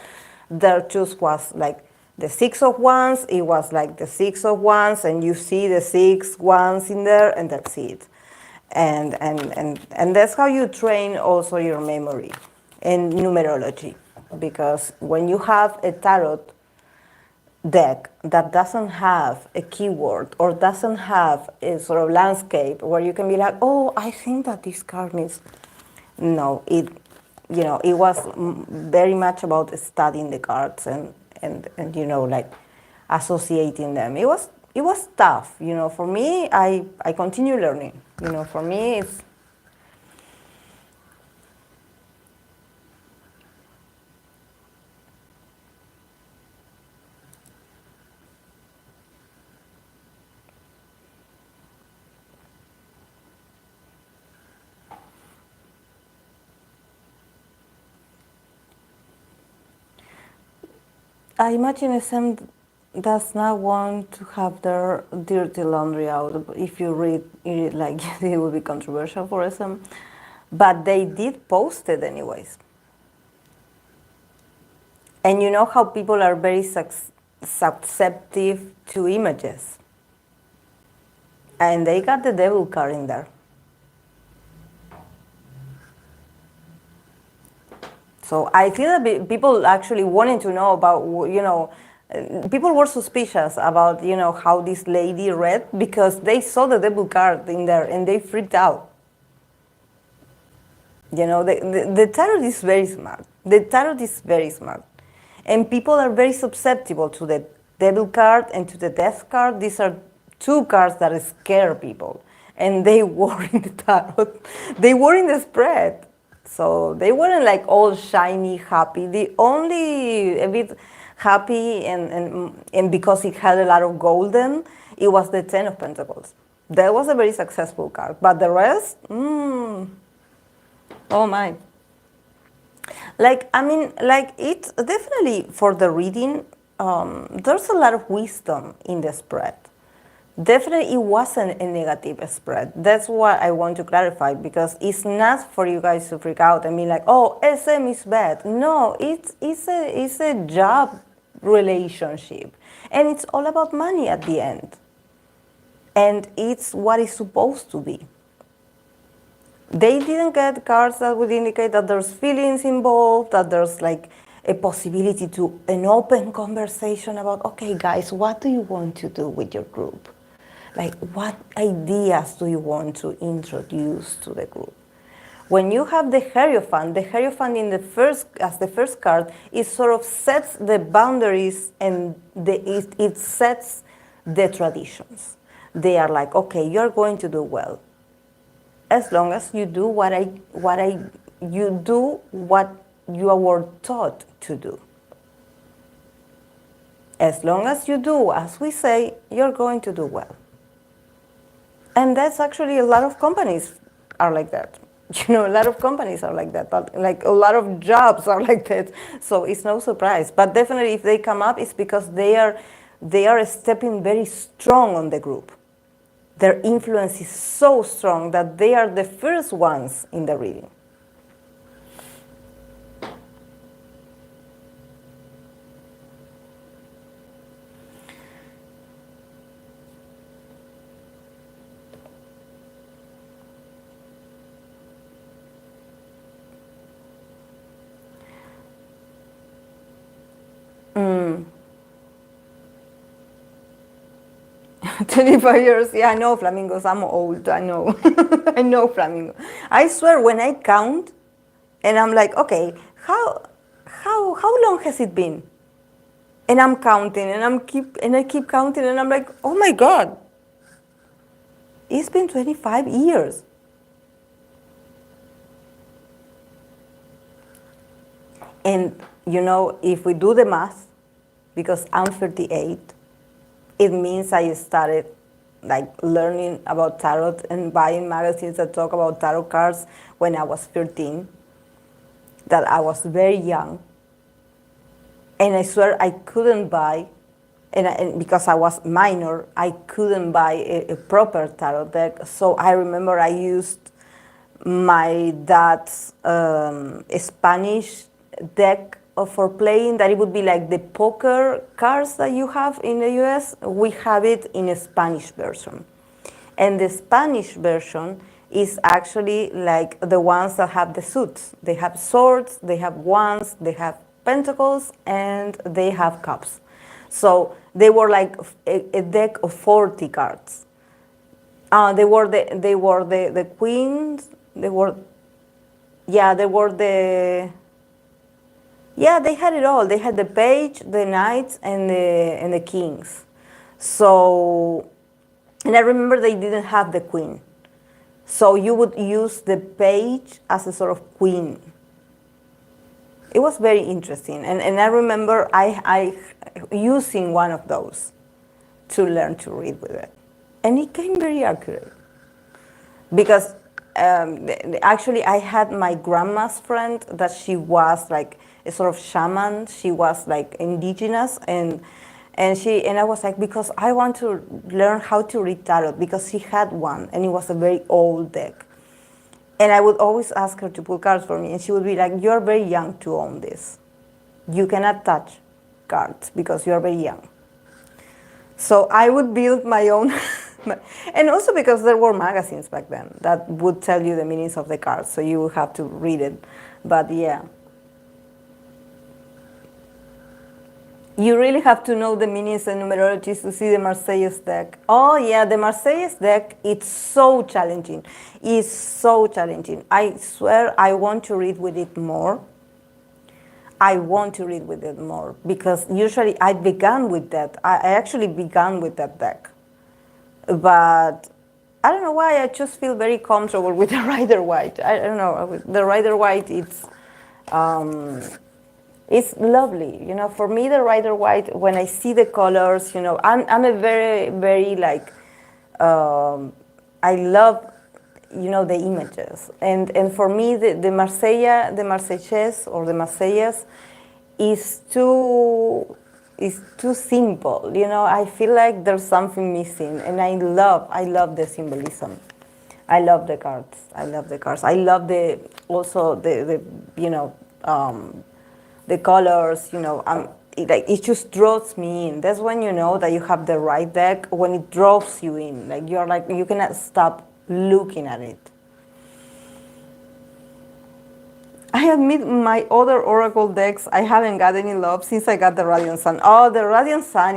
There just was like the Six of Wands. It was like the Six of Wands, and you see the 6 wands in there, and that's it. And that's how you train also your memory and numerology, because when you have a tarot deck that doesn't have a keyword or doesn't have a sort of landscape where you can be like, oh, I think that this card means, no, it was very much about studying the cards and like associating them. It was tough, for me. I continue learning, for me it's. I imagine SM does not want to have their dirty laundry out. If you read it, like it will be controversial for SM, but they did post it anyways. And you know how people are very susceptible to images, and they got the devil card in there. So I feel that people actually wanted to know about, people were suspicious about, how this lady read, because they saw the devil card in there and they freaked out. The tarot is very smart. The tarot is very smart. And people are very susceptible to the devil card and to the death card. These are two cards that scare people. And they were in the tarot. They were in the spread. So they weren't like all shiny, happy. The only a bit happy and because it had a lot of golden, it was the 10 of Pentacles. That was a very successful card. But the rest, oh my. It's definitely for the reading, there's a lot of wisdom in the spread. Definitely, it wasn't a negative spread. That's what I want to clarify, because it's not for you guys to freak out and be like, oh, SM is bad. No, it's a job relationship. And it's all about money at the end. And it's what it's supposed to be. They didn't get cards that would indicate that there's feelings involved, that there's like a possibility to an open conversation about, okay, guys, what do you want to do with your group? Like, what ideas do you want to introduce to the group? When you have the Hierophant in as the first card, it sort of sets the boundaries and it sets the traditions. They are like, okay, you're going to do well, as long as you do what you were taught to do. As long as you do as we say, you're going to do well. And that's actually a lot of companies are like that. A lot of companies are like that. But like a lot of jobs are like that. So it's no surprise. But definitely if they come up, it's because they are stepping very strong on the group. Their influence is so strong that they are the first ones in the reading. Mm. 25 years, yeah, I know flamingos. I'm old, I know. I know flamingos. I swear, when I count, and I'm like, okay, how long has it been? And I'm counting, and I keep counting, and I'm like, oh my God, it's been 25 years. And if we do the math, because I'm 38, it means I started like learning about tarot and buying magazines that talk about tarot cards when I was 13, that I was very young. And I swear I couldn't buy, and because I was minor, I couldn't buy a proper tarot deck. So I remember I used my dad's Spanish deck for playing, that it would be like the poker cards that you have in the US. We have it in a Spanish version. And the Spanish version is actually like the ones that have the suits. They have swords, they have wands, they have pentacles, and they have cups. So they were like a deck of 40 cards. They were the queens. They were the they had it all. They had the page, the knights, and the kings. So, and I remember they didn't have the queen. So you would use the page as a sort of queen. It was very interesting. And I remember I using one of those to learn to read with it. And it came very accurate. Because actually I had my grandma's friend that she was like a sort of shaman. She was like indigenous, and I was like, because I want to learn how to read tarot, because she had one and it was a very old deck. And I would always ask her to pull cards for me, and she would be like, you're very young to own this. You cannot touch cards because you're very young. So I would build my own, and also because there were magazines back then that would tell you the meanings of the cards, so you would have to read it. But yeah. You really have to know the meanings and numerologies to see the Marseillaise deck. Oh yeah, the Marseillaise deck, it's so challenging. It's so challenging. I swear I want to read with it more. I want to read with it more, because usually I began with that. I actually began with that deck. But I don't know why, I just feel very comfortable with the Rider-Waite. I don't know, the Rider-Waite, it's lovely, you know. For me, the Rider-Waite, when I see the colors, you know, I'm a very, very like, I love, you know, the images. And for me, the Marseillaise or the Marseillaise is too simple, you know. I feel like there's something missing, and I love the symbolism. I love the cards. I love also the you know, the colors, you know. It just draws me in. That's when you know that you have the right deck, when it draws you in. Like you cannot stop looking at it. I admit my other Oracle decks, I haven't got any love since I got the Radiant Sun. Oh, the Radiant Sun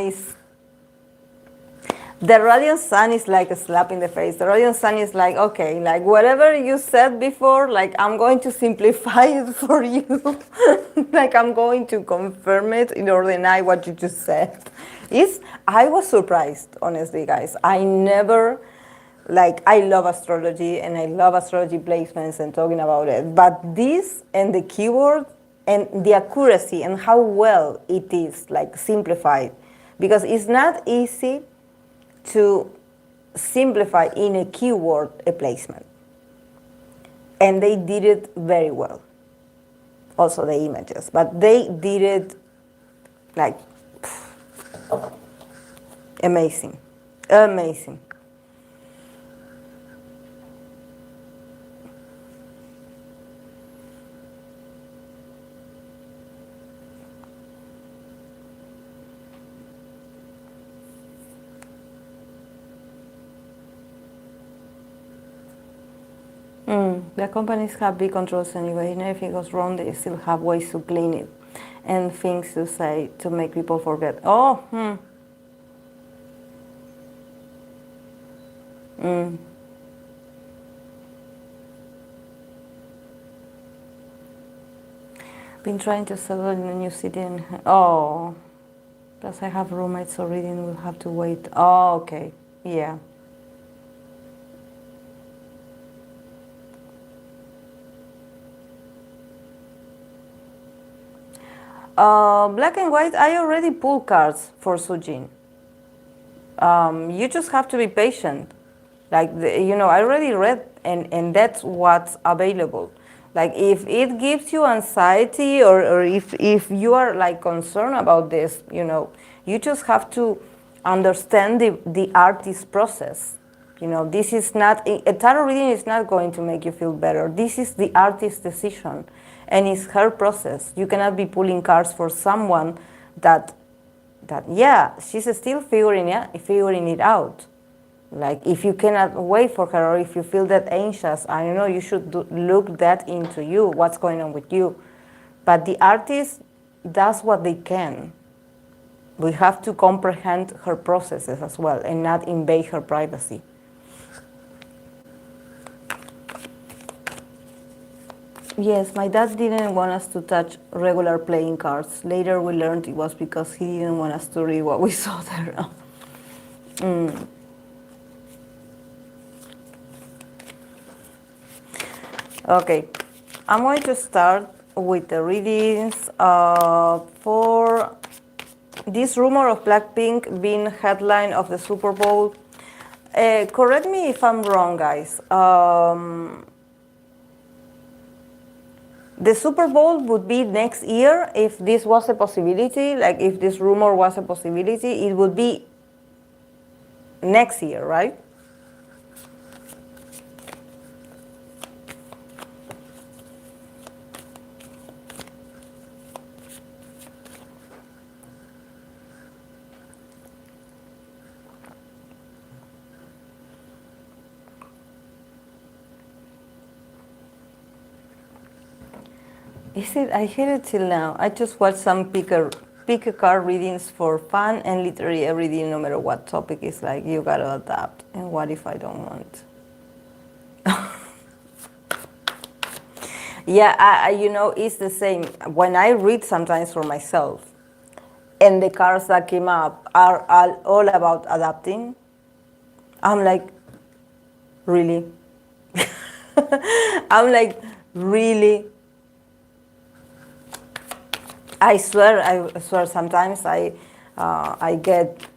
is like a slap in the face. The Radiant Sun is like, okay, like whatever you said before, like I'm going to simplify it for you. Like I'm going to confirm it in order to deny what you just said. I was surprised, honestly, guys. I love astrology, and I love astrology placements and talking about it. But this and the keyword and the accuracy and how well it is like simplified, because it's not easy to simplify in a keyword a placement. And they did it very well. Also the images, but they did it like amazing, amazing. The companies have big controls anyway, and if it goes wrong, they still have ways to clean it and things to say to make people forget. Been trying to settle in a new city and plus I have roommates, so reading will have to wait. Oh, okay, yeah. Black and white, I already pulled cards for Sujin. You just have to be patient. Like, I already read, and that's what's available. Like, if it gives you anxiety, or if you are like concerned about this, you just have to understand the artist process. This is not, a tarot reading is not going to make you feel better. This is the artist's decision, and it's her process. You cannot be pulling cards for someone that yeah, she's still figuring it out. Like, if you cannot wait for her, or if you feel that anxious, I don't know, you should look that into you, what's going on with you. But the artist does what they can. We have to comprehend her processes as well, and not invade her privacy. Yes, my dad didn't want us to touch regular playing cards. Later we learned it was because he didn't want us to read what we saw there. Okay, I'm going to start with the readings for this rumor of Blackpink being headline of the Super Bowl. Correct me if I'm wrong, guys. The Super Bowl would be next year if this was a possibility, like if this rumor was a possibility, it would be next year, right? Is it? I hate it till now. I just watched some pick a card readings for fun, and literally every day, no matter what topic, is like, you gotta adapt. And what if I don't want? Yeah, it's the same. When I read sometimes for myself, and the cards that came up are all about adapting, I'm like, really? I'm like, really? I swear, sometimes I get,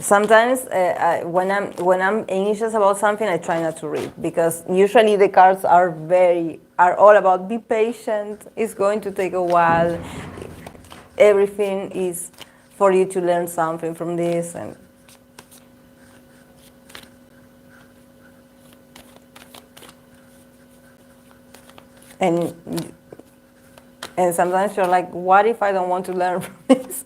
sometimes when I'm anxious about something, I try not to read, because usually the cards are all about be patient. It's going to take a while. Everything is for you to learn something from this, and sometimes you're like, what if I don't want to learn from this?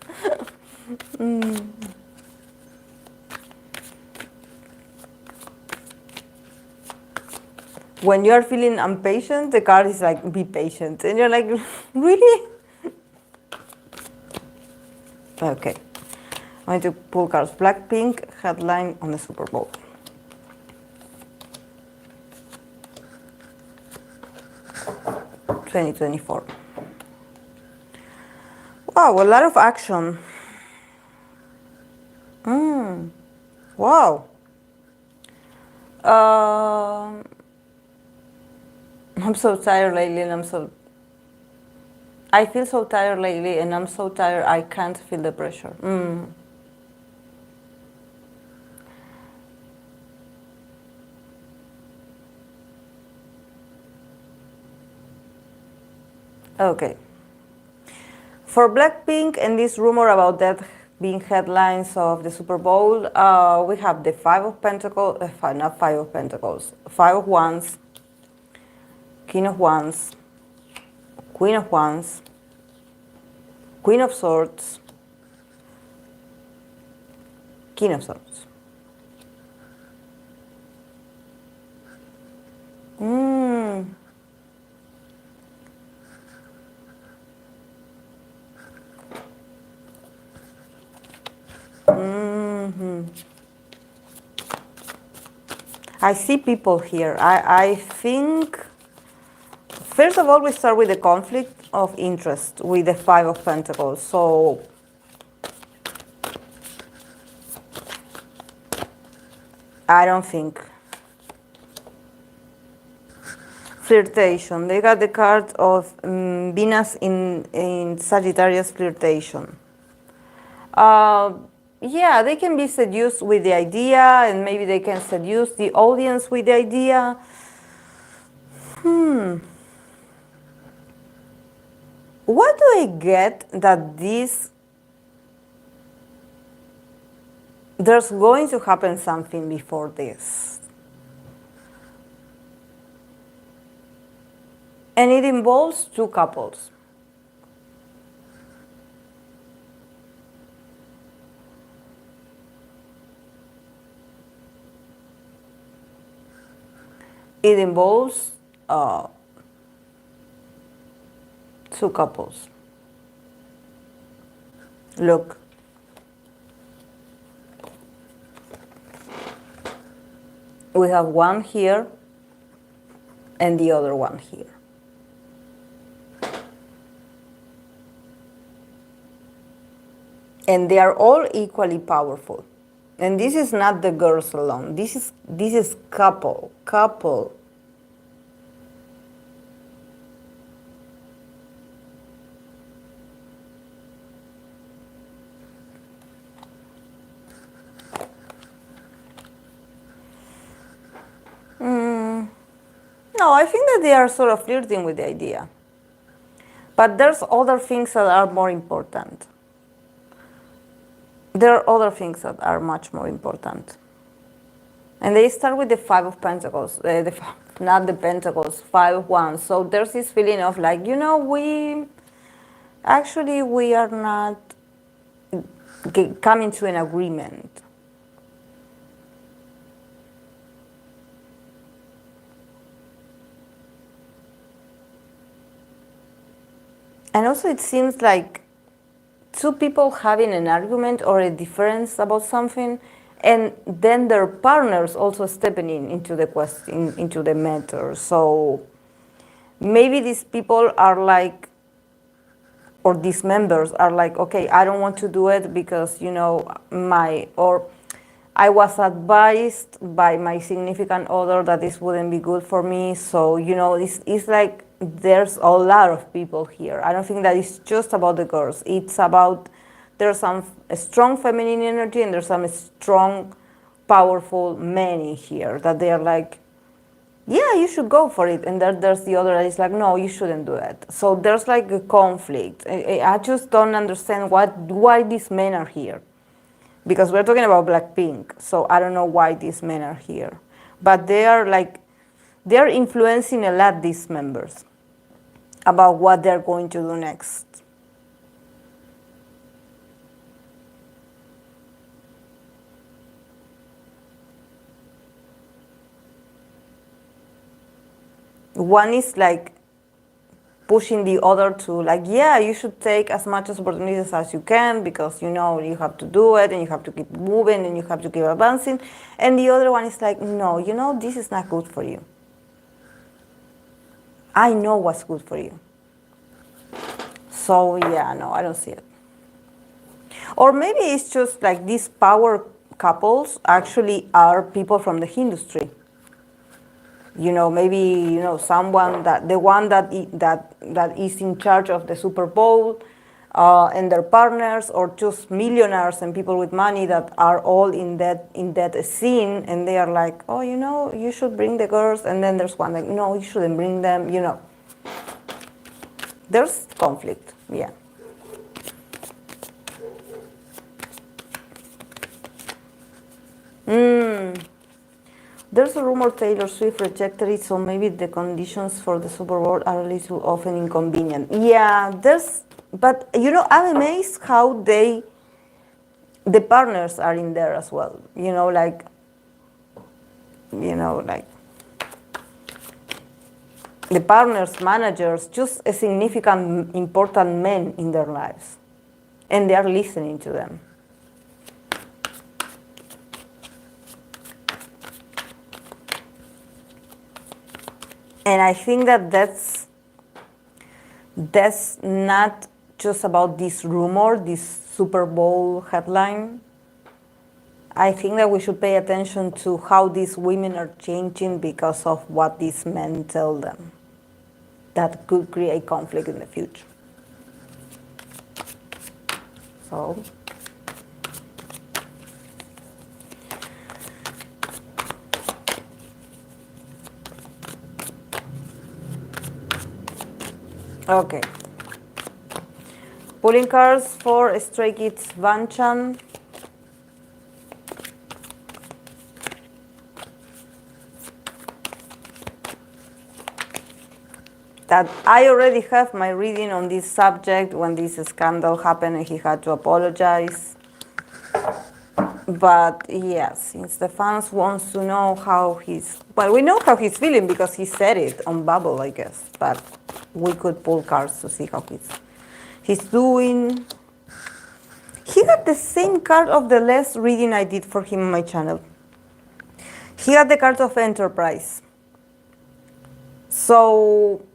When you're feeling impatient, the card is like, be patient. And you're like, really? Okay. I'm going to pull cards. Blackpink headline on the Super Bowl. (2024). Wow, a lot of action. Wow. I'm so tired lately, and I feel so tired lately, and I'm so tired I can't feel the pressure. Okay. For Blackpink and this rumor about that being headlines of the Super Bowl, we have the Five of Pentacles, not Five of Pentacles, Five of Wands, King of Wands, Queen of Wands, Queen of Swords, King of Swords. I see people here. I think, first of all, we start with the conflict of interest with the Five of Pentacles. So I don't think. Flirtation. They got the card of Venus in Sagittarius flirtation. Yeah, they can be seduced with the idea, and maybe they can seduce the audience with the idea. What do I get that there's going to happen something before this? And it involves two couples. It involves two couples. Look. We have one here and the other one here. And they are all equally powerful. And this is not the girls alone. This is couple. No, I think that they are sort of flirting with the idea. But there's other things that are more important. There are other things that are much more important. And they start with the Five of Pentacles, not the Pentacles, Five of Wands. So there's this feeling of like, we are not coming to an agreement. And also it seems like two people having an argument or a difference about something, and then their partners also stepping into the question, into the matter. So maybe these people are like, or these members are like, okay, I don't want to do it because, I was advised by my significant other that this wouldn't be good for me. So, it's like there's a lot of people here. I don't think that it's just about the girls. It's about, there's a strong feminine energy and there's some strong, powerful men in here that they are like, yeah, you should go for it. And there's the other that is like, no, you shouldn't do it. So there's like a conflict. I just don't understand why these men are here. Because we're talking about Blackpink, so I don't know why these men are here. But they're influencing a lot, these members, about what they're going to do next. One is like pushing the other to like, yeah, you should take as much opportunities as you can because you have to do it and you have to keep moving and you have to keep advancing. And the other one is like, no, this is not good for you. I know what's good for you. So yeah, no, I don't see it. Or maybe it's just like these power couples actually are people from the industry. Maybe someone the one that is in charge of the Superbowl, and their partners, or just millionaires and people with money that are all in that scene, and they are like, oh, you should bring the girls, and then there's one like, no, you shouldn't bring them. There's conflict, yeah. There's a rumor Taylor Swift rejected it, so maybe the conditions for the Super Bowl are a little often inconvenient. Yeah, but I'm amazed how the partners are in there as well. Like the partners, managers, just a significant, important men in their lives, and they are listening to them. And I think that that's not just about this rumor, this Super Bowl headline. I think that we should pay attention to how these women are changing because of what these men tell them. that could create conflict in the future. So. Okay. Pulling cards for Stray Kids BangChan. That I already have my reading on this subject when this scandal happened and he had to apologize. But yes, since the fans wants to know how he's, well, we know how he's feeling because he said it on Bubble, I guess. But we could pull cards to see how he's doing. He got the same card of the last reading I did for him on my channel. He got the card of Enterprise. So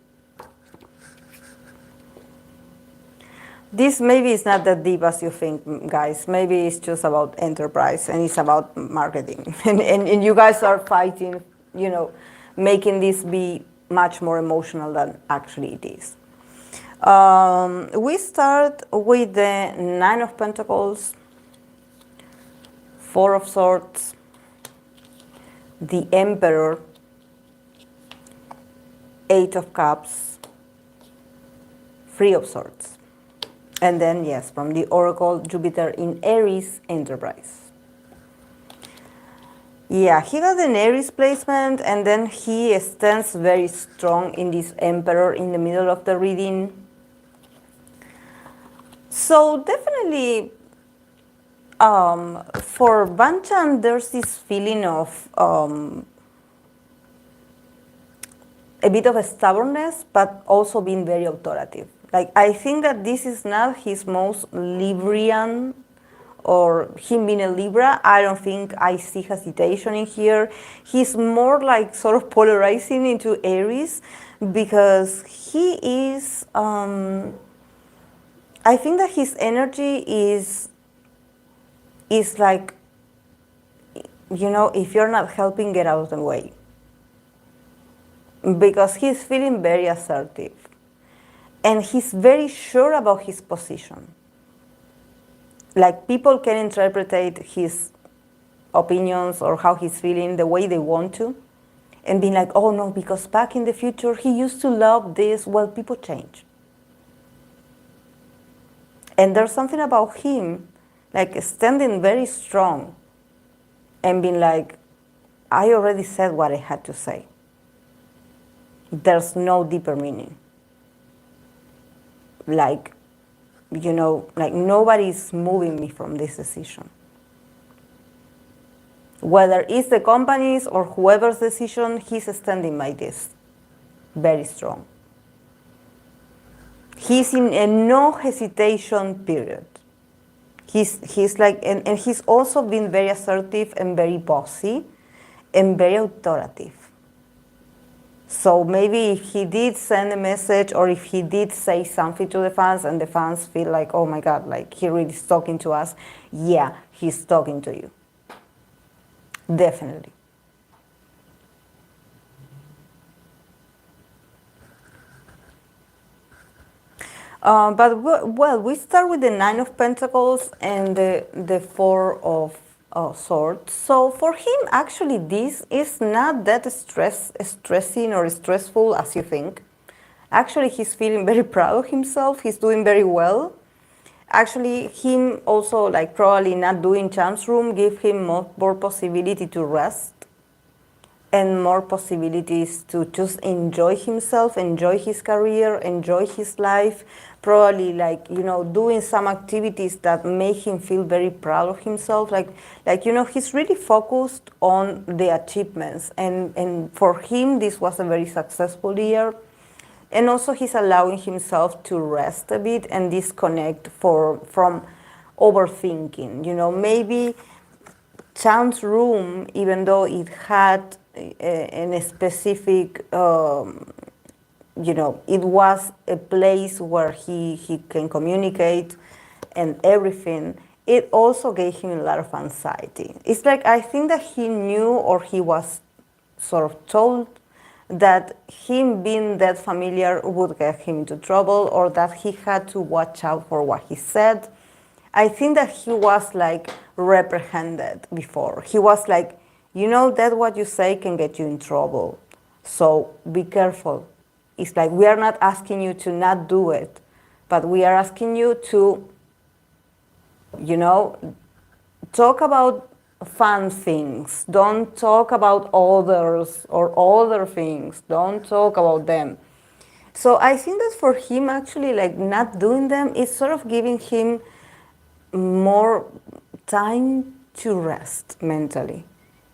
this maybe is not that deep as you think, guys. Maybe it's just about enterprise and it's about marketing. And you guys are fighting, you know, making this be much more emotional than actually it is. We start with the Nine of Pentacles, Four of Swords, the Emperor, Eight of Cups, Three of Swords. And then, yes, from the Oracle, Jupiter in Aries, Enterprise. Yeah, he got an Aries placement, and then he stands very strong in this Emperor in the middle of the reading. So definitely, for BangChan, there's this feeling of a bit of a stubbornness, but also being very authoritative. Like, I think that this is not his most Librian, or him being a Libra. I don't think I see hesitation in here. He's more like sort of polarizing into Aries because he is, I think that his energy is like, you know, if you're not helping, get out of the way. Because he's feeling very assertive. And he's very sure about his position. Like, people can interpret his opinions or how he's feeling the way they want to. And being like, oh no, because back in the future, he used to love this. Well, people change. And there's something about him, like standing very strong and being like, I already said what I had to say. There's no deeper meaning. Like, you know, like nobody's moving me from this decision. Whether it's the company's or whoever's decision, he's standing by this very strong. He's in a no hesitation period. He's like, and he's also been very assertive and very bossy and very authoritative. So maybe if he did send a message or if he did say something to the fans and the fans feel like, oh my God, like he really is talking to us, yeah, he's talking to you. Definitely. But well, we start with the Nine of Pentacles and the Four of Swords. So for him, actually, this is not that stressing or stressful as you think. Actually, he's feeling very proud of himself. He's doing very well. Actually, him also, like, probably not doing Chance Room give him more possibility to rest and more possibilities to just enjoy himself, enjoy his career, enjoy his life. Probably, like, you know, doing some activities that make him feel very proud of himself. Like you know, he's really focused on the achievements. And for him, this was a very successful year. And also he's allowing himself to rest a bit and disconnect from overthinking. You know, maybe Chance Room, even though it had a specific, you know, it was a place where he can communicate and everything, it also gave him a lot of anxiety. It's like, I think that he knew, or he was sort of told that him being that familiar would get him into trouble, or that he had to watch out for what he said. I think that he was like reprehended before. He was like, you know that what you say can get you in trouble. So be careful. It's like we are not asking you to not do it, but we are asking you to, you know, talk about fun things. Don't talk about others or other things. Don't talk about them. So I think that for him, actually, like not doing them is sort of giving him more time to rest mentally.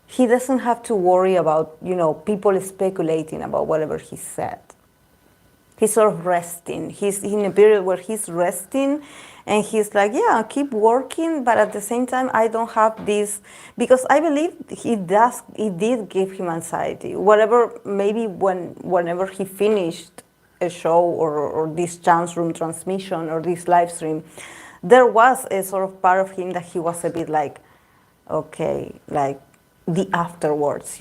He doesn't have to worry about, you know, people speculating about whatever he said. He's sort of resting. He's in a period where he's resting, and he's like, yeah, keep working, but at the same time, I don't have this, because I believe it did give him anxiety. Whatever, maybe whenever he finished a show or this chance room transmission or this live stream, there was a sort of part of him that he was a bit like, okay, like the afterwards,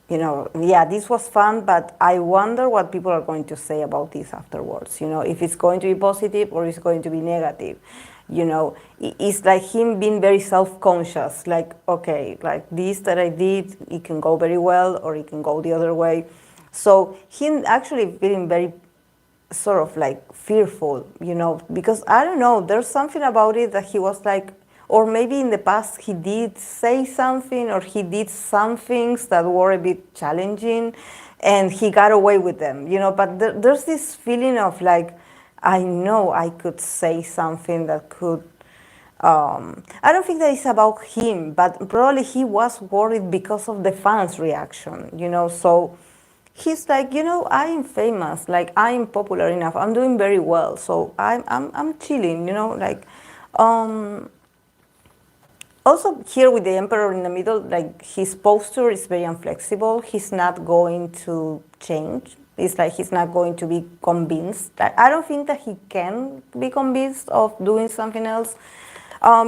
yeah, this was fun, but I wonder what people are going to say about this afterwards, if it's going to be positive or it's going to be negative. It's like him being very self-conscious, like, okay, like this that I did, it can go very well or it can go the other way. So him actually feeling very sort of like fearful, because I don't know, there's something about it that he was like, or maybe in the past he did say something or he did some things that were a bit challenging and he got away with them, but there's this feeling of like, I know I could say something that could, I don't think that it's about him, but probably he was worried because of the fans' reaction, so he's like, I'm famous, like I'm popular enough, I'm doing very well, so I'm chilling, like, also here with the emperor in the middle, like his posture is very inflexible. He's not going to change. It's like he's not going to be convinced. I don't think that he can be convinced of doing something else,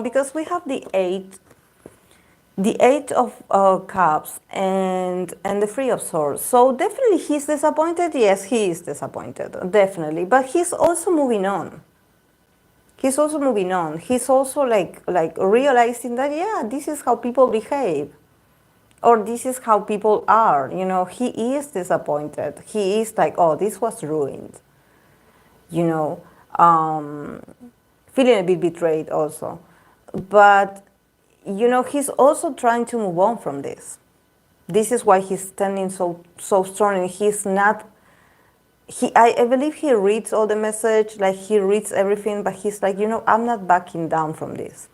because we have the eight of cups and the three of swords. So definitely he's disappointed. Yes, he is disappointed, definitely. But he's also moving on. He's also moving on. He's also like realizing that, yeah, this is how people behave, or this is how people are. He is disappointed. He is like, oh, this was ruined. Feeling a bit betrayed also, but he's also trying to move on from this. This is why he's standing so strong, and he's not. I believe he reads all the message, like he reads everything, but he's like, I'm not backing down from this.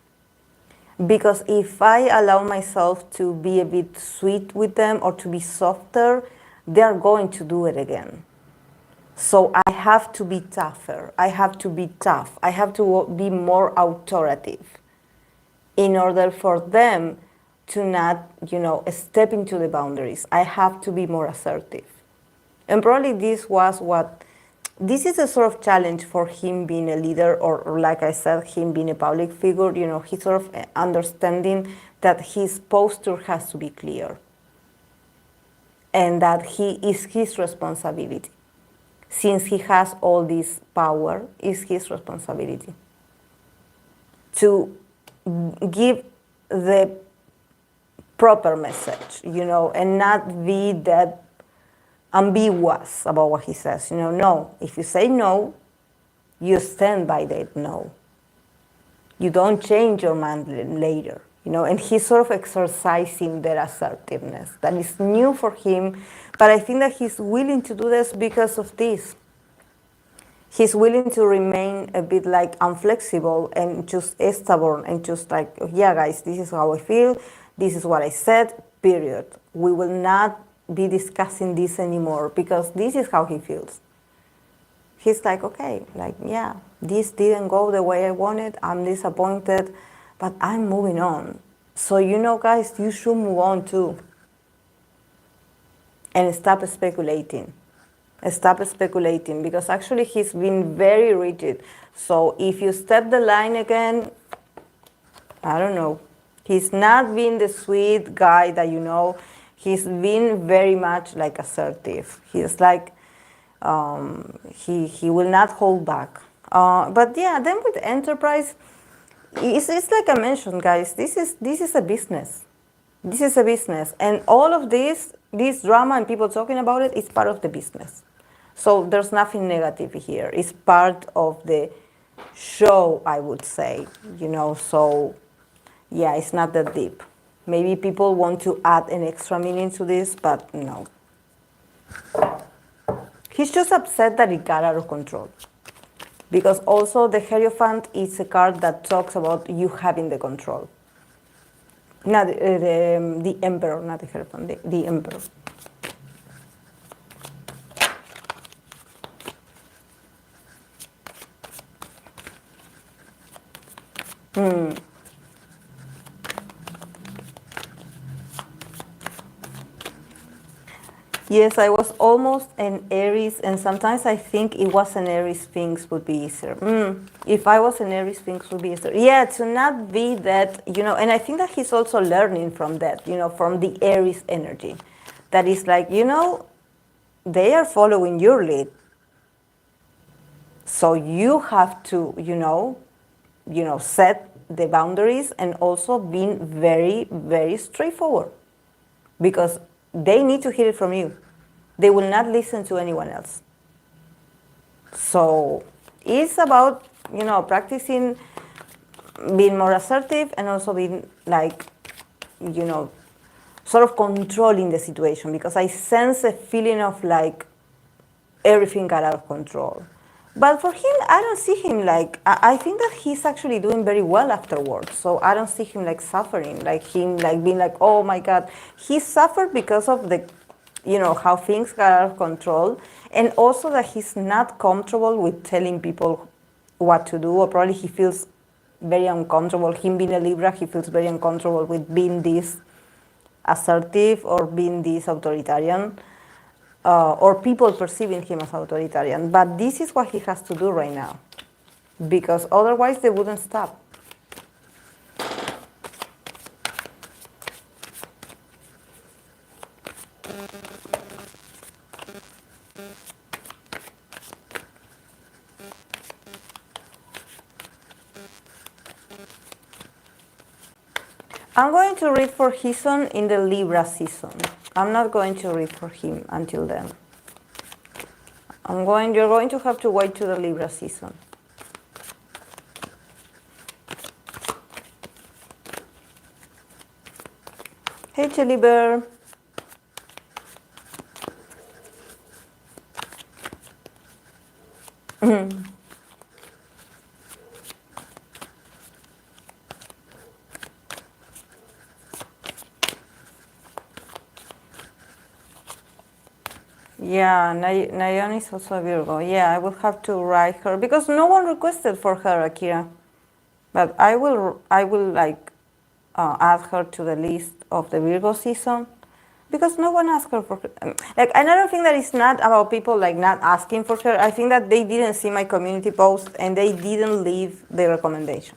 Because if I allow myself to be a bit sweet with them or to be softer, they're going to do it again. So I have to be tougher. I have to be tough. I have to be more authoritative in order for them to not, step into the boundaries. I have to be more assertive. And probably this is a sort of challenge for him being a leader, or like I said, him being a public figure. He's sort of understanding that his posture has to be clear and that he is his responsibility. Since he has all this power, it's his responsibility to give the proper message, and not be that ambiguous about what he says. No, if you say no, you stand by that no. You don't change your mind later, and he's sort of exercising that assertiveness. That is new for him, but I think that he's willing to do this because of this. He's willing to remain a bit like inflexible and just stubborn and just like, yeah, guys, this is how I feel, this is what I said, period. We will not be discussing this anymore because this is how he feels. He's like, okay, like, yeah, this didn't go the way I wanted, I'm disappointed, but I'm moving on. So, guys, you should move on too. And stop speculating. Stop speculating, because actually he's been very rigid. So if you step the line again, I don't know. He's not being the sweet guy that He's been very much like assertive. He's like, he will not hold back. But yeah, then with enterprise, it's like I mentioned, guys. This is a business. This is a business, and all of this drama and people talking about it is part of the business. So there's nothing negative here. It's part of the show, I would say. So yeah, it's not that deep. Maybe people want to add an extra meaning to this, but no. He's just upset that it got out of control. Because also the Hierophant is a card that talks about you having the control. Not the Emperor, not the Hierophant, the Emperor. Yes, I was almost an Aries, and sometimes I think it was an Aries Sphinx would be easier. If I was an Aries Sphinx would be easier. Yeah, to not be that, and I think that he's also learning from that, from the Aries energy. That is like, they are following your lead. So you have to, set the boundaries and also being very, very straightforward. Because they need to hear it from you. They will not listen to anyone else. So it's about, practicing being more assertive and also being like, sort of controlling the situation, because I sense a feeling of like everything got out of control. But for him, I don't see him like, I think that he's actually doing very well afterwards. So I don't see him like suffering, like him like being like, oh my God. He suffered because of the, how things got out of control. And also that he's not comfortable with telling people what to do, or probably he feels very uncomfortable. Him being a Libra, he feels very uncomfortable with being this assertive or being this authoritarian. Or people perceiving him as authoritarian. But this is what he has to do right now, because otherwise they wouldn't stop. I'm going to read for Hison in the Libra season. I'm not going to read for him until then. You're going to have to wait to the Libra season. Hey, Jelly Bear. Yeah, Nayeon is also a Virgo. Yeah, I will have to write her because no one requested for her, Akira. But I will like add her to the list of the Virgo season because no one asked her for her. Like, and I don't think that it's not about people like not asking for her. I think that they didn't see my community post and they didn't leave the recommendation.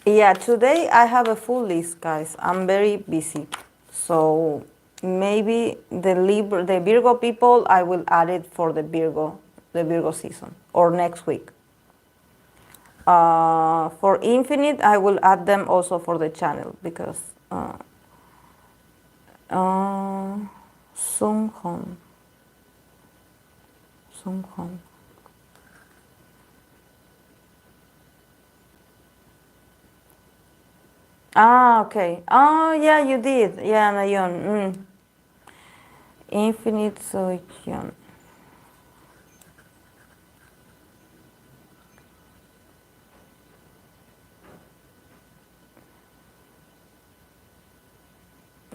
Yeah, today I have a full list, guys. I'm very busy. So maybe the Virgo people, I will add it for the Virgo season or next week. For Infinite, I will add them also for the channel because Sunghon. Ah, okay. Oh, yeah, you did. Yeah, Nayeon. Infinite Soyeon.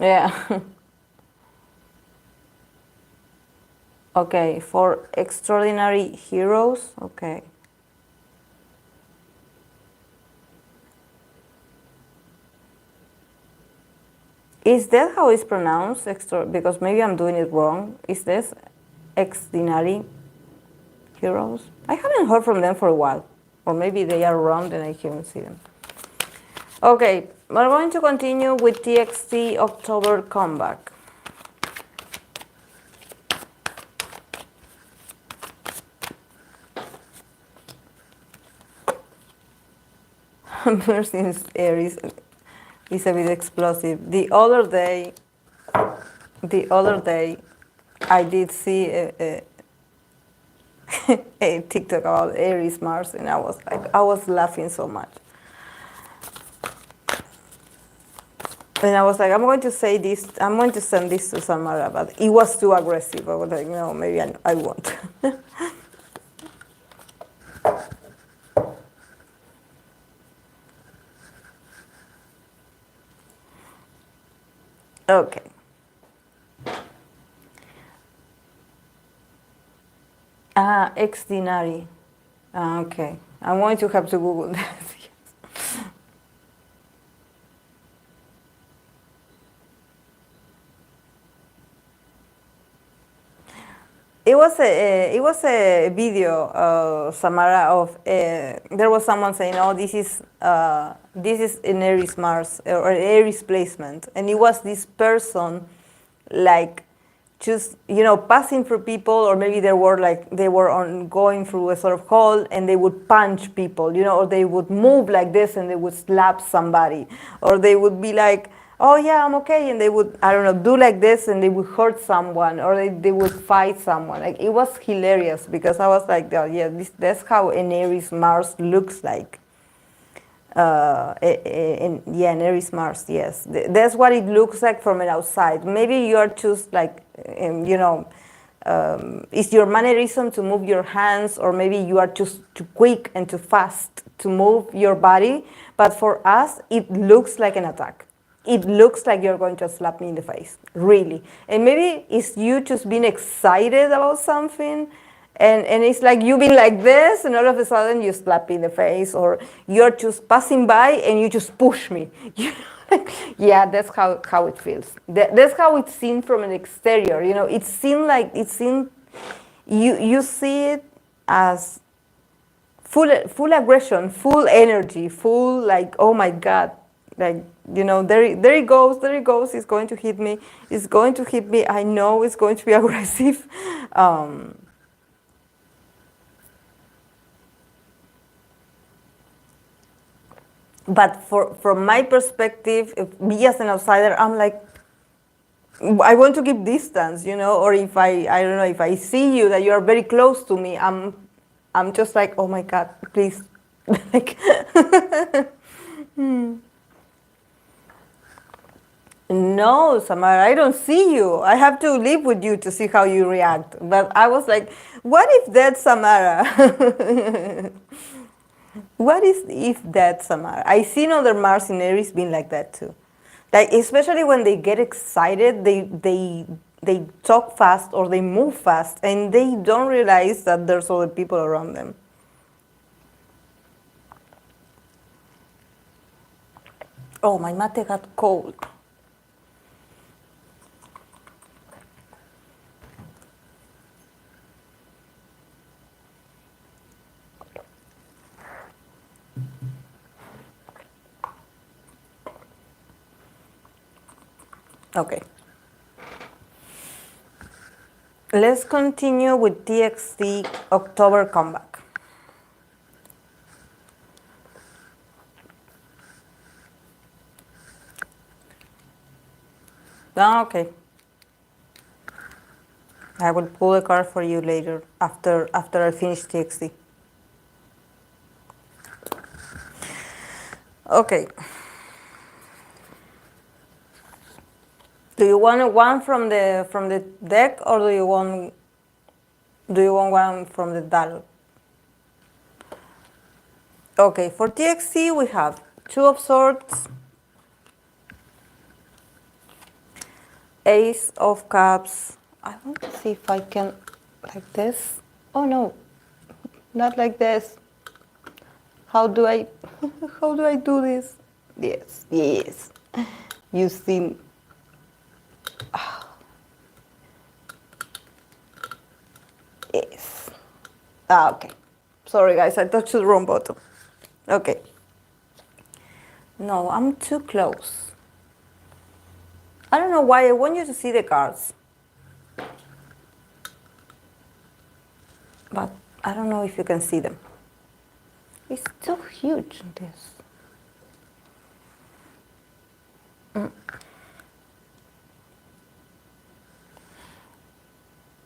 Yeah. Okay, for extraordinary heroes. Okay. Is that how it's pronounced? Because maybe I'm doing it wrong. Is this extraordinary heroes? I haven't heard from them for a while. Or maybe they are around and I haven't seen them. Okay, we're going to continue with TXT October comeback. Since Aries is a bit explosive. The other day, I did see a TikTok about Aries Mars, and I was laughing so much. And I was like, I'm going to say this, I'm going to send this to Samara, but it was too aggressive. I was like, no, maybe I won't. Okay. Extraordinary. Okay. I'm going to have to Google that. It was a video, Samara, of there was someone saying, "Oh, this is an Aries Mars or an Aries placement," and it was this person, like, just passing through people, or maybe they were going through a sort of hall, and they would punch people, or they would move like this and they would slap somebody, or they would be like, oh yeah, I'm okay, and they would, I don't know, do like this and they would hurt someone, or they would fight someone. Like, it was hilarious, because I was like, oh, yeah, that's how an Aries Mars looks like. An Aries Mars, yes, that's what it looks like from an outside. Maybe you are just like, is your mannerism to move your hands, or maybe you are just too quick and too fast to move your body. But for us, it looks like an attack. It looks like you're going to slap me in the face, really. And maybe it's you just being excited about something, and it's like you being like this, and all of a sudden you slap me in the face, or you're just passing by and you just push me. Yeah, that's how it feels. That's how it's seen from an exterior. It's seen like you see it as full aggression, full energy, full, like, oh my God. Like, there he goes, he's going to hit me, I know it's going to be aggressive. But from my perspective, me as an outsider, I'm like, I want to keep distance, or if I don't know, if I see you, that you are very close to me, I'm just like, oh my God, please. Like, No, Samara, I don't see you. I have to live with you to see how you react. But I was like, what if that's Samara? What is if that's Samara? I seen other Mars in Aries being like that too. Like, especially when they get excited, they talk fast or they move fast, and they don't realize that there's other people around them. Oh, my mate got cold. Okay. Let's continue with TXT October comeback. Oh, okay. I will pull a card for you later after I finish TXT. Okay. Do you want one from the deck, or do you want one from the dial? Okay, for TXT we have Two of Swords, Ace of Cups. I want to see if I can, like this. Oh no, not like this. How do I do this? Yes. You see. Ah, okay. Sorry, guys, I touched the wrong button. Okay. No, I'm too close. I don't know why I want you to see the cards. But I don't know if you can see them. It's too huge, this.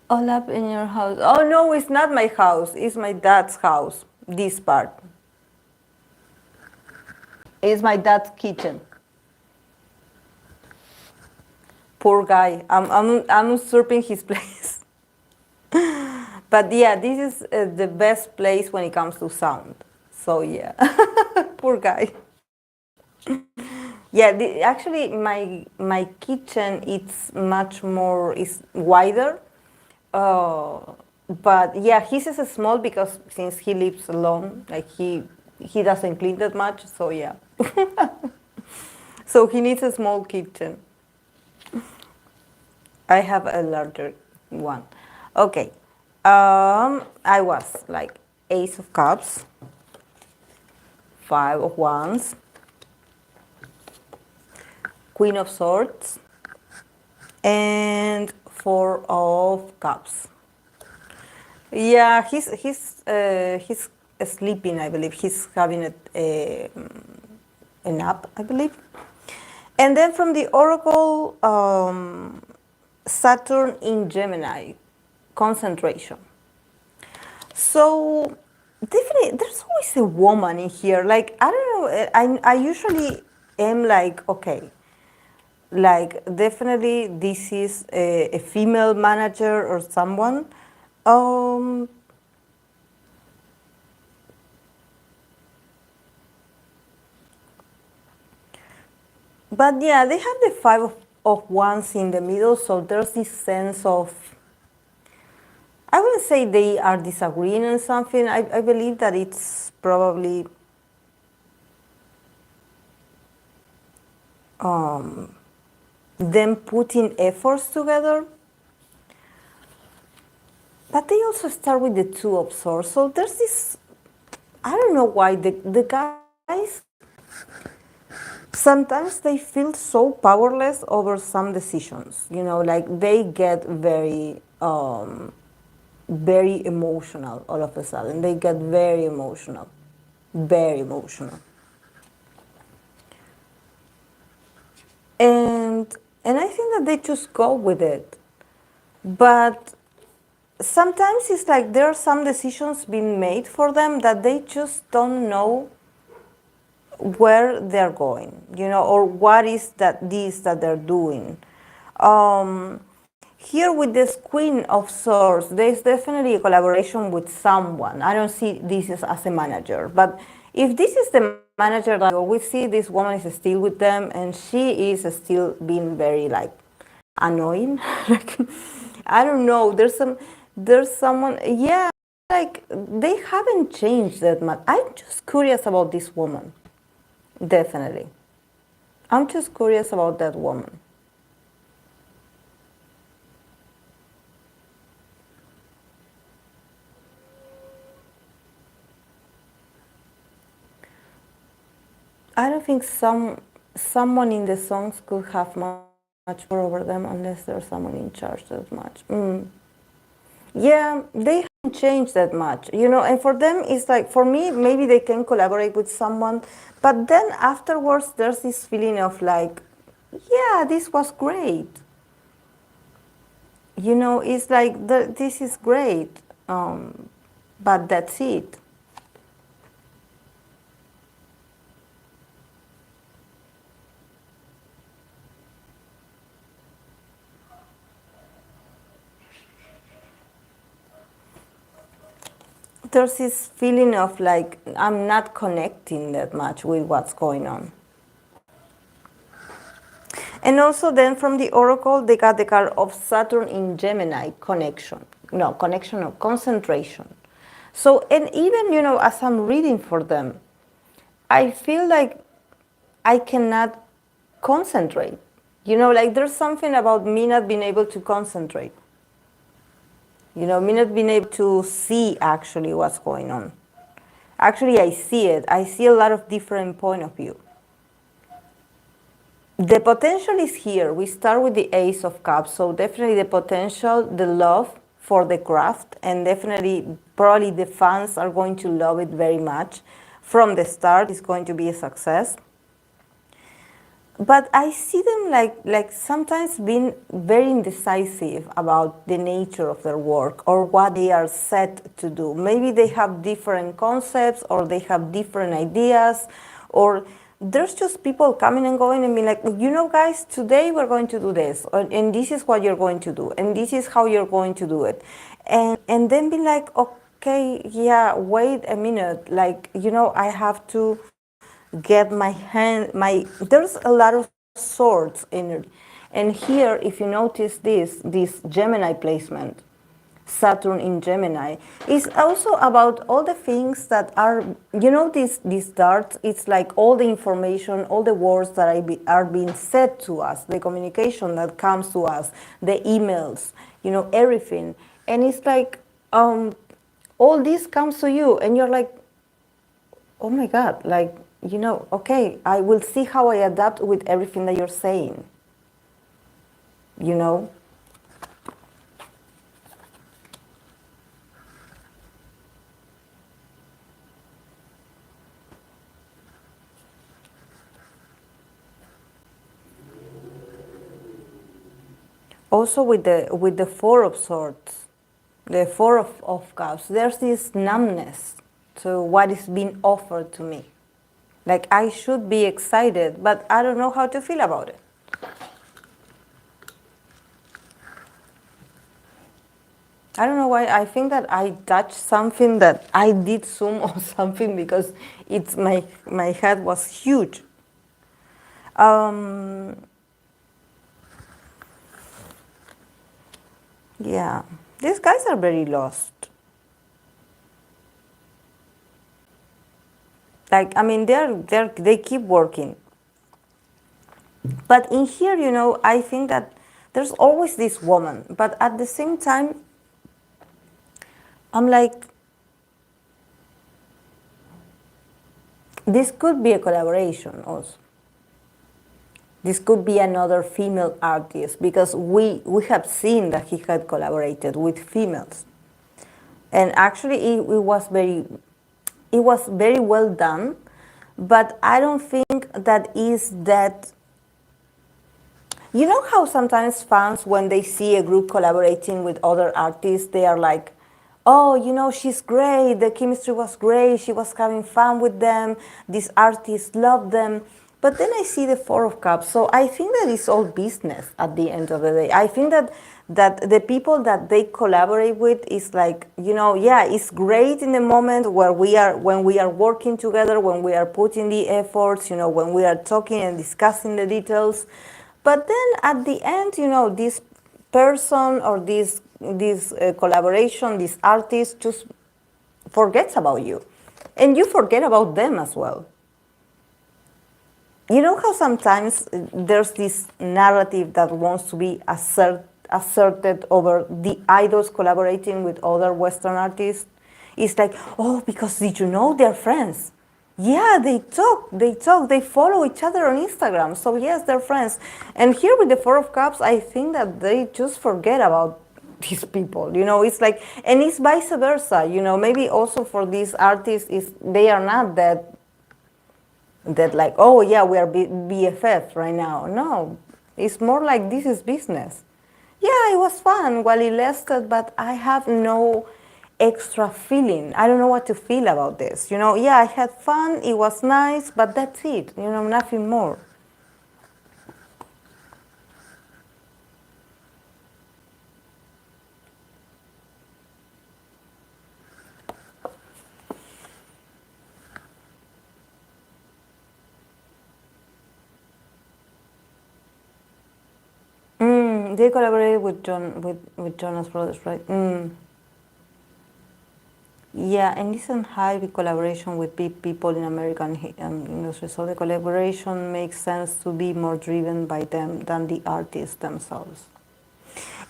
All up in your house. Oh no, it's not my house. It's my dad's house. This part. It's my dad's kitchen. Poor guy. I'm usurping his place. But yeah, this is the best place when it comes to sound. So yeah, poor guy. Yeah, actually, my kitchen it's much more is wider. Uh, but yeah, his is small because since he lives alone, like he doesn't clean that much. So yeah, so he needs a small kitchen. I have a larger one. Okay, I was like Ace of Cups, Five of Wands, Queen of Swords, and Four of Cups. Yeah, he's sleeping. I believe he's having a nap. I believe. And then from the Oracle, Saturn in Gemini, concentration. So definitely, there's always a woman in here. Like I don't know. I usually am like okay. Like definitely this is a female manager or someone. Um, but yeah, they have the of wands in the middle, so there's this sense of, I wouldn't say they are disagreeing on something. I believe that it's probably them putting efforts together. But they also start with the Two of Swords. So there's this, I don't know why the guys, sometimes they feel so powerless over some decisions. You know, like they get very emotional all of a sudden. They get very emotional. Very emotional. And I think that they just go with it. But sometimes it's like there are some decisions being made for them that they just don't know where they're going, you know, or what is that they're doing. Here with this Queen of Swords, there's definitely a collaboration with someone. I don't see this as a manager, but if this is the manager that we see, this woman is still with them, and she is still being very like annoying. Like I don't know. There's someone. Yeah, like they haven't changed that much. I'm just curious about this woman. Definitely, I'm just curious about that woman. I don't think someone in the songs could have much power over them unless there's someone in charge that much. Yeah, they haven't changed that much, you know. And for them, it's like for me, maybe they can collaborate with someone, but then afterwards, there's this feeling of like, yeah, this was great. You know, it's like this is great, but that's it. There's this feeling of like I'm not connecting that much with what's going on. And also then from the Oracle, they got the card of Saturn in Gemini, connection. No, connection or concentration. So, and even, you know, as I'm reading for them, I feel like I cannot concentrate. You know, like there's something about me not being able to concentrate. Me not being able to see actually what's going on. Actually, I see it. I see a lot of different point of view. The potential is here. We start with the Ace of Cups, so definitely the potential, the love for the craft, and definitely probably the fans are going to love it very much. From the start, it's going to be a success. But I see them like sometimes being very indecisive about the nature of their work or what they are set to do. Maybe they have different concepts or they have different ideas, or there's just people coming and going and being like, guys, today we're going to do this, and this is what you're going to do, and this is how you're going to do it. And then be like, okay, yeah, wait a minute, I have to get there's a lot of swords in it. And here, if you notice this Gemini placement, Saturn in Gemini, is also about all the things that are, these darts, it's like all the information, all the words that are being said to us, the communication that comes to us, the emails, everything. And it's like, all this comes to you and you're like, oh my God, okay, I will see how I adapt with everything that you're saying, you know? Also with the Four of Swords, the Four of Cups, there's this numbness to what is being offered to me. Like I should be excited, but I don't know how to feel about it. I don't know why. I think that I touched something that I did zoom on something because it's my head was huge. Yeah, these guys are very lost. Like, I mean, they keep working. But in here, I think that there's always this woman. But at the same time, I'm like, this could be a collaboration also. This could be another female artist because we have seen that he had collaborated with females. And actually, it was very well done, but I don't think that is that. You know how sometimes fans, when they see a group collaborating with other artists, they are like, oh, she's great, the chemistry was great, she was having fun with them, these artists love them. But then I see the Four of Cups, so I think that it's all business at the end of the day. I think that the people that they collaborate with is like, yeah, it's great in the moment when we are working together, when we are putting the efforts, when we are talking and discussing the details. But then at the end, this person or this collaboration, this artist just forgets about you. And you forget about them as well. You know how sometimes there's this narrative that wants to be asserted over the idols collaborating with other Western artists? It's like, oh, because did you know they're friends? Yeah, they talk, they follow each other on Instagram. So yes, they're friends. And here with the Four of Cups, I think that they just forget about these people. It's like, and it's vice versa. Maybe also for these artists, they are not that like, oh yeah, we are BFF right now. No, it's more like this is business. Yeah, it was fun while it lasted, but I have no extra feeling. I don't know what to feel about this. Yeah, I had fun, it was nice, but that's it. Nothing more. They collaborated with Jonas Brothers, right? Yeah, and it's a high collaboration with big people in American industry. So the collaboration makes sense to be more driven by them than the artists themselves.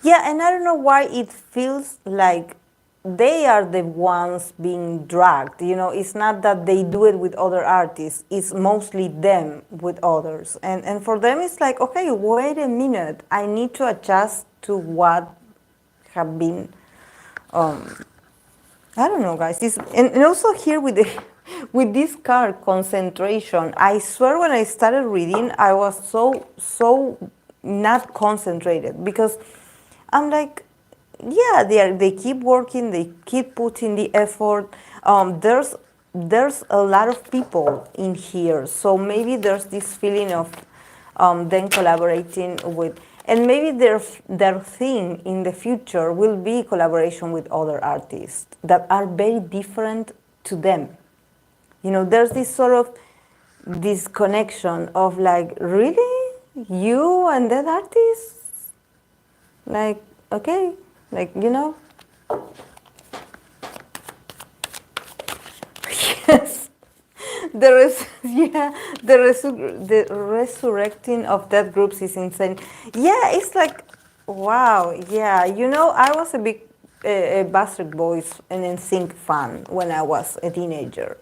Yeah, and I don't know why it feels like they are the ones being dragged. You know, it's not that they do it with other artists, it's mostly them with others. And for them, it's like, okay, wait a minute, I need to adjust to what have been. I don't know, guys. And also here with the, with this card concentration, I swear when I started reading, I was so not concentrated because I'm like, yeah, they keep working, they keep putting the effort. There's a lot of people in here, so maybe there's this feeling of them collaborating with, and maybe their thing in the future will be collaboration with other artists that are very different to them. You know, there's this sort of this connection of like, really, you and that artist, like, okay, like, you know. Yes, yeah, the resurrecting of that groups is insane. Yeah, it's like, wow, yeah. You know, I was a big Bastard Boys and NSYNC fan when I was a teenager.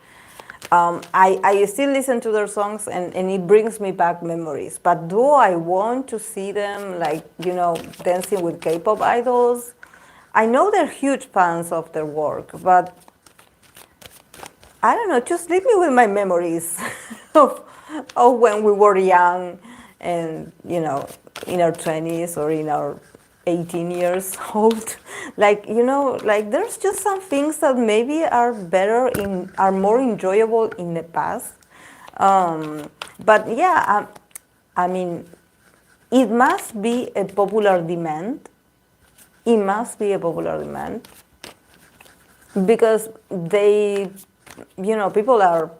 I still listen to their songs and it brings me back memories. But do I want to see them, like, you know, dancing with K-pop idols? I know they're huge fans of their work, but I don't know, just leave me with my memories of, of when we were young and, you know, in our 20s or in our 18 years old. Like, you know, like there's just some things that maybe are better are more enjoyable in the past. But yeah, I mean, it must be a popular demand. It must be a popular demand because they, you know, people are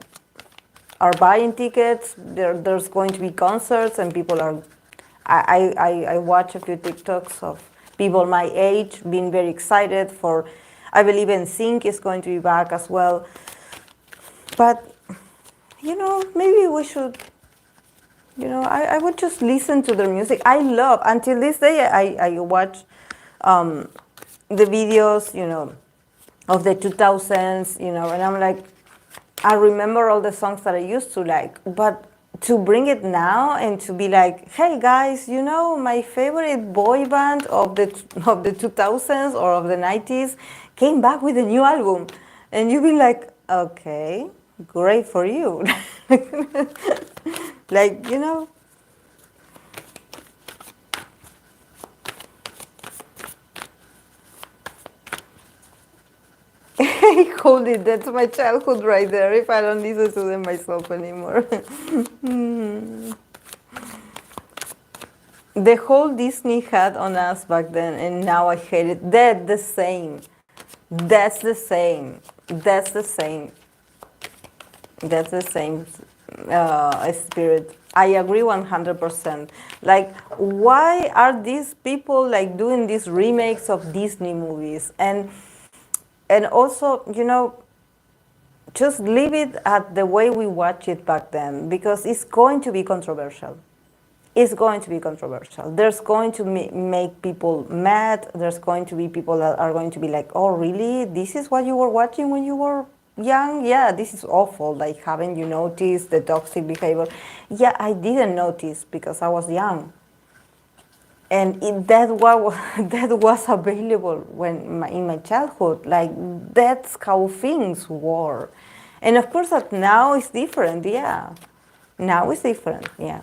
buying tickets. There's going to be concerts, and people are. I watch a few TikToks of people my age being very excited for. I believe NSYNC is going to be back as well. But you know, maybe we should. You know, I would just listen to their music. I love until this day. I watch the videos. You know, of the 2000s. You know, and I'm like, I remember all the songs that I used to like, but to bring it now and to be like, hey guys, you know, my favorite boy band of the 2000s or of the 90s came back with a new album, and you be like, okay, great for you, like, you know. Hold it, that's my childhood right there if I don't listen to them myself anymore. The whole Disney had on us back then, and now I hate it. That's the same. That's the same. That's the same. That's the same spirit. I agree 100%. Like, why are these people like doing these remakes of Disney movies? And also, you know, just leave it at the way we watch it back then, because it's going to be controversial. It's going to be controversial. There's going to make people mad. There's going to be people that are going to be like, oh, really? This is what you were watching when you were young? Yeah, this is awful. Like, haven't you noticed the toxic behavior? Yeah, I didn't notice because I was young. And that was available in my childhood. Like, that's how things were. And of course, that now is different. Yeah, now it's different. Yeah,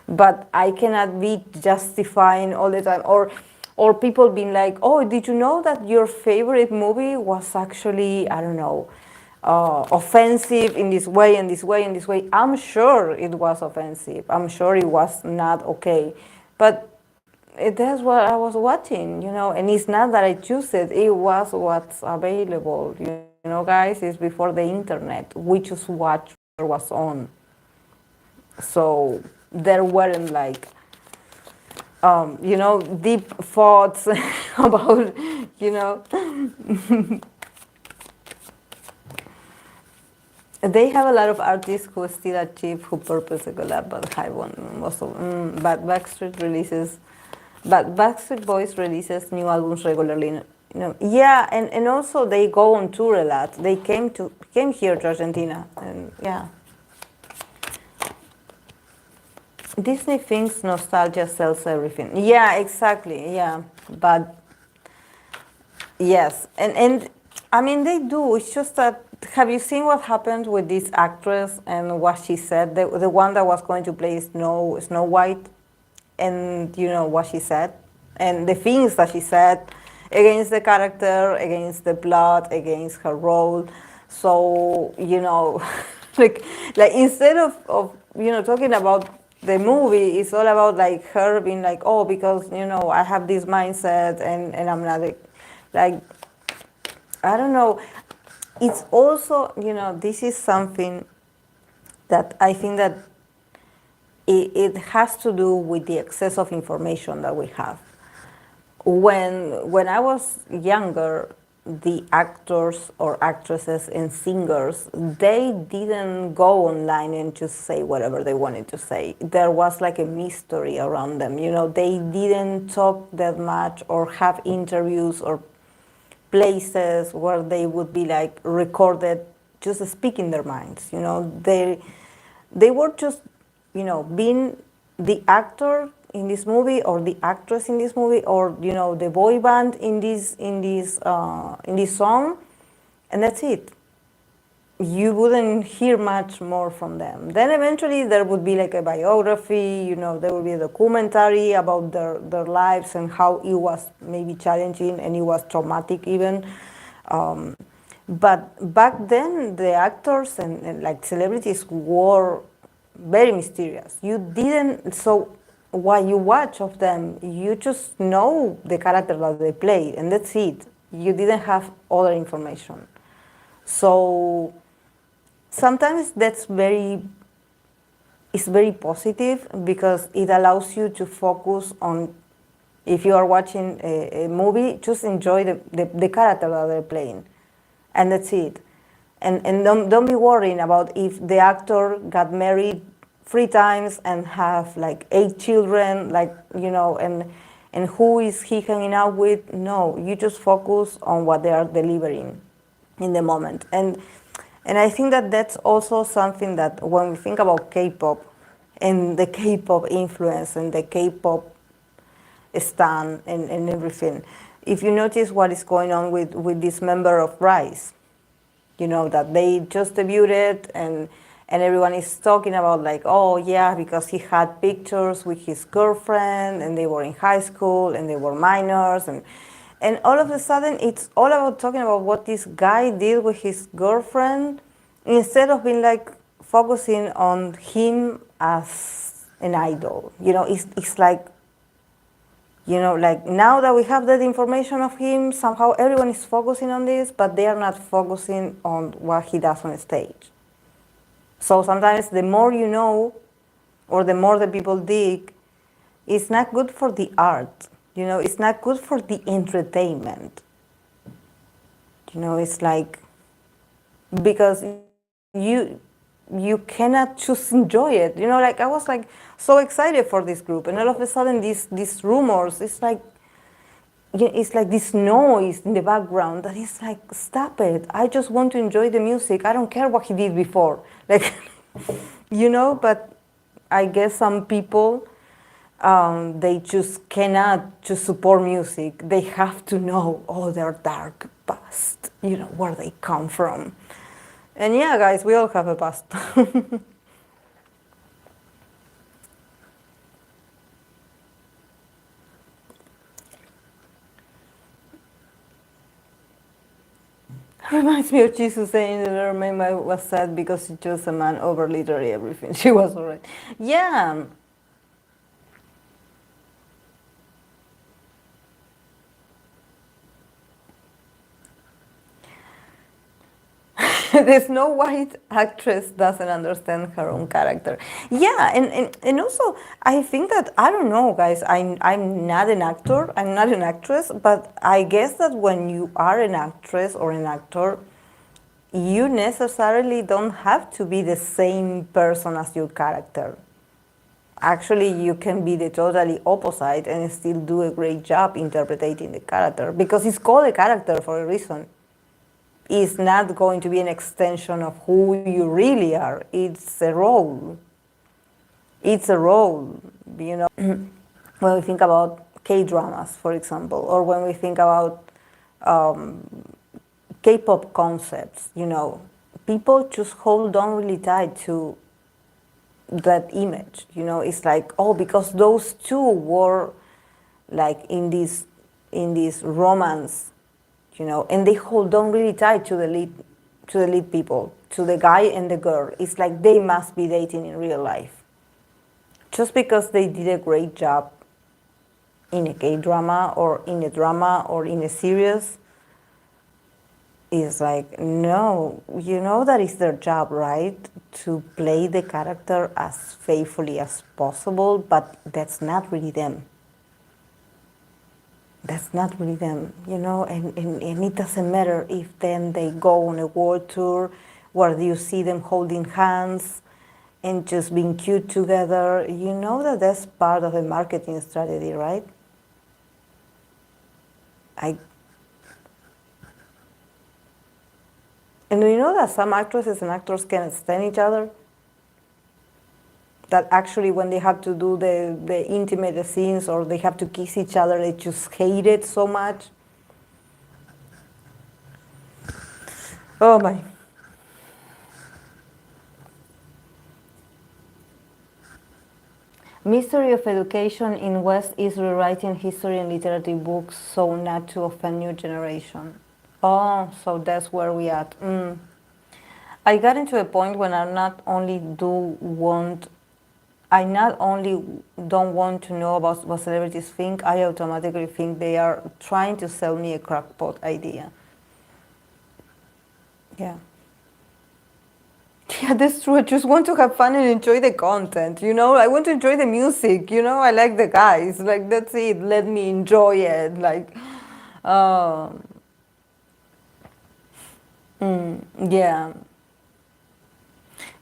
but I cannot be justifying all the time, or people being like, oh, did you know that your favorite movie was actually, I don't know, offensive in this way and this way and this way. I'm sure it was offensive. I'm sure it was not okay, but that's what I was watching, you know, and it's not that I choose it. It was what's available, you know, guys. It's before the internet. We just watched what was on. So there weren't like, you know, deep thoughts about, you know. They have a lot of artists who still achieve who purpose a collab, but high one most of but Backstreet releases But Backstreet Boys releases new albums regularly. Yeah, and also they go on tour a lot. They came here to Argentina, and yeah. Disney thinks nostalgia sells everything. Yeah, exactly. Yeah, but yes, and I mean they do. It's just that, have you seen what happened with this actress and what she said? The one that was going to play Snow White, and you know what she said, and the things that she said against the character, against the plot, against her role. So like instead of talking about the movie, it's all about like her being like, oh, because I have this mindset, and I'm not like I don't know. It's also, this is something that I think that it has to do with the excess of information that we have. When I was younger, the actors or actresses and singers, they didn't go online and just say whatever they wanted to say. There was like a mystery around them. They didn't talk that much or have interviews or places where they would be like recorded just speaking their minds. They were just being the actor in this movie or the actress in this movie or the boy band in this song, and that's it. You wouldn't hear much more from them. Then eventually there would be like a biography, there would be a documentary about their lives and how it was maybe challenging and it was traumatic even. But back then the actors and like celebrities were very mysterious. You didn't, so what you watch of them, you just know the character that they played and that's it. You didn't have other information. So sometimes it's very positive because it allows you to focus on, if you are watching a movie, just enjoy the character that they're playing, and that's it. And don't be worrying about if the actor got married 3 times and have like 8 children, and who is he hanging out with. No, you just focus on what they are delivering in the moment. And I think that that's also something that when we think about K-pop and the K-pop influence and the K-pop stan and everything, if you notice what is going on with this member of Rise, that they just debuted and everyone is talking about like, oh yeah, because he had pictures with his girlfriend and they were in high school and they were minors and all of a sudden, it's all about talking about what this guy did with his girlfriend instead of being like focusing on him as an idol. It's like, like now that we have that information of him, somehow everyone is focusing on this, but they are not focusing on what he does on stage. So sometimes the more you know, or the more the people dig, it's not good for the art. It's not good for the entertainment. It's like, because you cannot just enjoy it. Like I was like so excited for this group, and all of a sudden these rumors, it's like this noise in the background that is like, stop it. I just want to enjoy the music. I don't care what he did before. Like, but I guess some people, they just cannot just support music. They have to know, their dark past, where they come from. And yeah, guys, we all have a past. Reminds me of Jesus saying that her mama was sad because she chose a man over literally everything. She was alright. Yeah. The Snow White actress doesn't understand her own character. Yeah, and also I think that, I don't know, guys, I'm not an actor, I'm not an actress, but I guess that when you are an actress or an actor, you necessarily don't have to be the same person as your character. Actually, you can be the totally opposite and still do a great job interpreting the character, because it's called a character for a reason. It's not going to be an extension of who you really are. It's a role. It's a role, you know. When we think about K-dramas, for example, or when we think about K-pop concepts, you know, people just hold on really tight to that image. You know, it's like, oh, because those two were like in this romance, you know, and they hold on really tight to the lead people, to the guy and the girl. It's like they must be dating in real life. Just because they did a great job in a K-drama or in a drama or in a series, is like, no, you know that is their job, right? To play the character as faithfully as possible, but that's not really them. That's not really them, you know, and it doesn't matter if then they go on a world tour where you see them holding hands and just being cute together. You know that that's part of the marketing strategy, right? And you know that some actresses and actors can't stand each other? That actually when they have to do the intimate scenes or they have to kiss each other, they just hate it so much. Oh my. Mystery of education in West is rewriting history and literature books so not to offend new generation. Oh, so that's where we at. I got into a point when I not only don't want to know about what celebrities think, I automatically think they are trying to sell me a crackpot idea. Yeah. Yeah, that's true. I just want to have fun and enjoy the content, you know? I want to enjoy the music, you know? I like the guys. Like, that's it. Let me enjoy it. Like, yeah.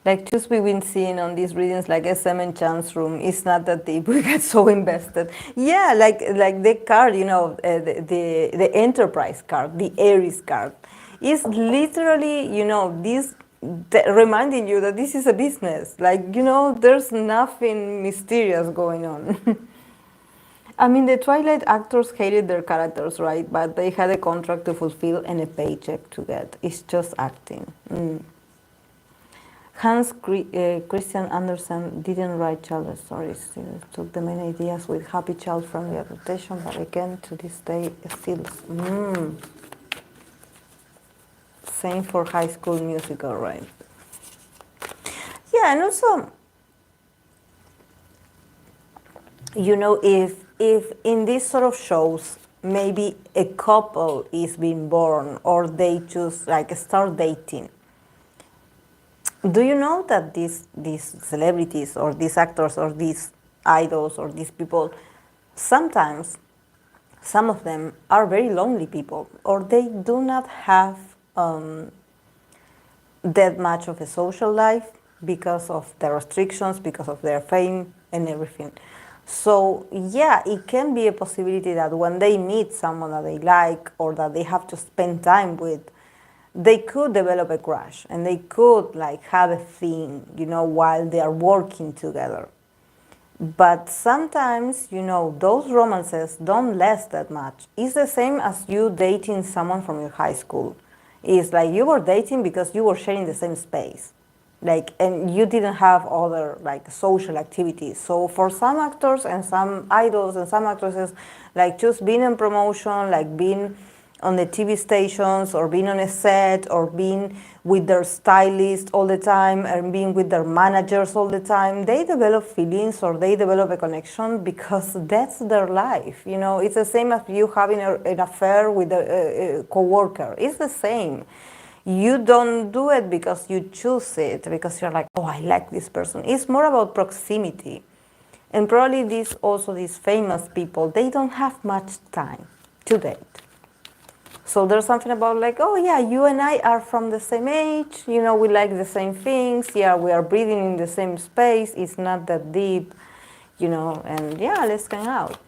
Like, just we've been seeing on these readings, like SM and Chance Room, it's not that deep. We get so invested. Yeah, like the card, you know, the Enterprise card, the Aries card, is literally, you know, this reminding you that this is a business. Like, you know, there's nothing mysterious going on. I mean, the Twilight actors hated their characters, right? But they had a contract to fulfill and a paycheck to get. It's just acting. Hans Christian Andersen didn't write childhood stories. He took the main ideas with happy child-friendly adaptation, but again, to this day, still. Same for High School Musical, right? Yeah, and also, you know, if in these sort of shows, maybe a couple is being born or they just like start dating. Do you know that these celebrities or these actors or these idols or these people, sometimes some of them are very lonely people, or they do not have that much of a social life because of the restrictions, because of their fame and everything. So yeah, it can be a possibility that when they meet someone that they like or that they have to spend time with, they could develop a crush and they could like have a thing, you know, while they are working together. But sometimes, you know, those romances don't last that much. It's the same as you dating someone from your high school. It's like you were dating because you were sharing the same space. Like, and you didn't have other like social activities. So for some actors and some idols and some actresses, like just being in promotion, like being on the TV stations or being on a set or being with their stylist all the time and being with their managers all the time, they develop feelings or they develop a connection because that's their life. You know, it's the same as you having an affair with a coworker. It's the same. You don't do it because you choose it, because you're like, oh, I like this person. It's more about proximity. And probably these famous people, they don't have much time to date. So there's something about like, oh yeah, you and I are from the same age, we like the same things, yeah, we are breathing in the same space, it's not that deep. and yeah, let's hang out.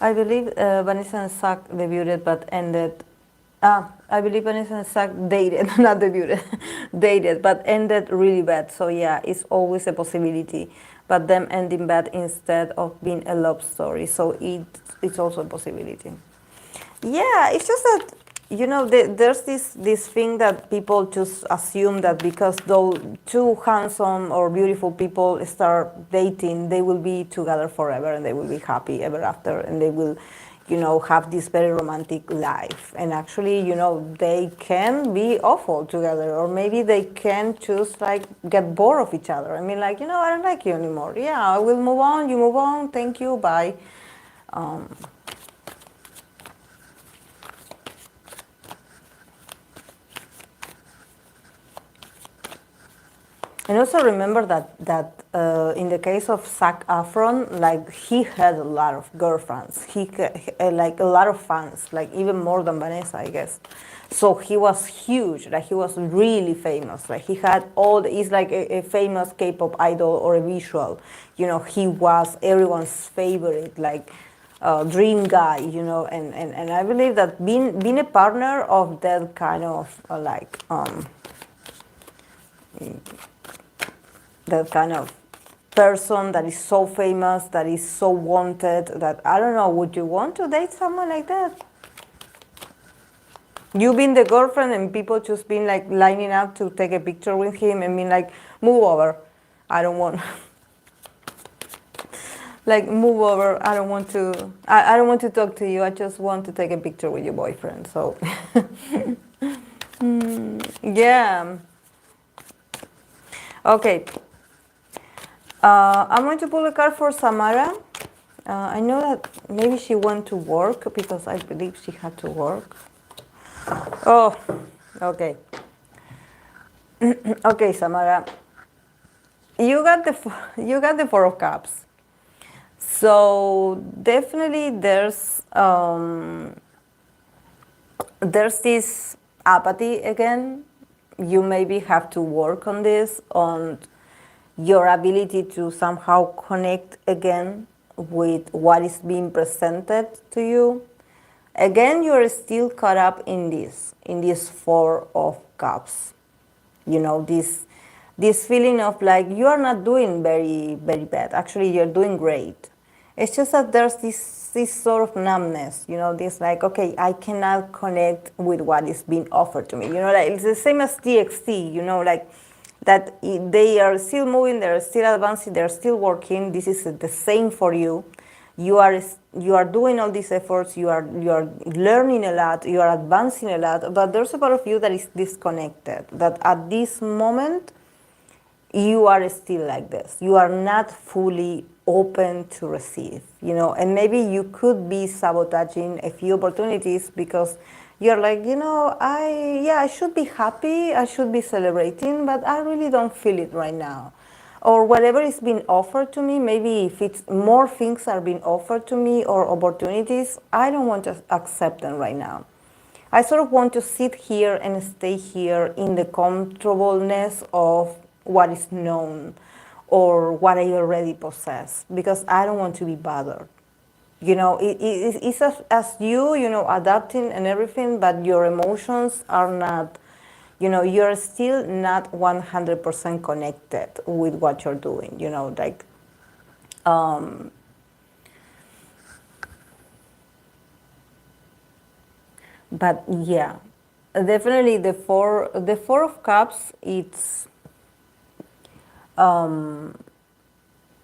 I believe Vanessa and Zach debuted but ended. I believe Vanessa and Zach dated, not debuted, dated, but ended really bad. So yeah, it's always a possibility. But them ending bad instead of being a love story. So it's also a possibility. Yeah, it's just that there's this thing that people just assume that because those two handsome or beautiful people start dating, they will be together forever and they will be happy ever after, and they will, have this very romantic life. And actually, they can be awful together, or maybe they can just like get bored of each other. I mean, like, I don't like you anymore. Yeah, I will move on. You move on. Thank you. Bye. And also remember that in the case of Zac Efron, like he had a lot of girlfriends. He like a lot of fans, like even more than Vanessa, I guess. So he was huge. Like he was really famous. Like he had he's like a famous K-pop idol or a visual. He was everyone's favorite, like dream guy. And I believe that being a partner of that kind of that kind of person that is so famous, that is so wanted, that I don't know, would you want to date someone like that? You being the girlfriend and people just being like lining up to take a picture with him and being like, move over. I don't want like move over. I don't want to talk to you. I just want to take a picture with your boyfriend. So yeah. Okay. I'm going to pull a card for Samara. I know that maybe she went to work because I believe she had to work. Oh, okay. Okay, Samara. You got the Four of Cups. So definitely there's this apathy again. You maybe have to work on this, on your ability to somehow connect again with what is being presented to you. Again, you're still caught up in this Four of Cups. This feeling of like you are not doing very, very bad. Actually, you're doing great. It's just that there's this sort of numbness, this like, okay, I cannot connect with what is being offered to me. Like it's the same as TXT, like that they are still moving, they're still advancing, they're still working. This is the same for you. You are doing all these efforts, you are learning a lot, you are advancing a lot, but there's a part of you that is disconnected, that at this moment you are still like this. You are not fully open to receive, and maybe you could be sabotaging a few opportunities because you're like, I should be happy, I should be celebrating, but I really don't feel it right now. Or whatever is being offered to me, maybe if it's more things are being offered to me or opportunities, I don't want to accept them right now. I sort of want to sit here and stay here in the comfortableness of what is known or what I already possess, because I don't want to be bothered. It's as you, adapting and everything, but your emotions are not, you're still not 100% connected with what you're doing, like, but yeah, definitely the Four of Cups, it's,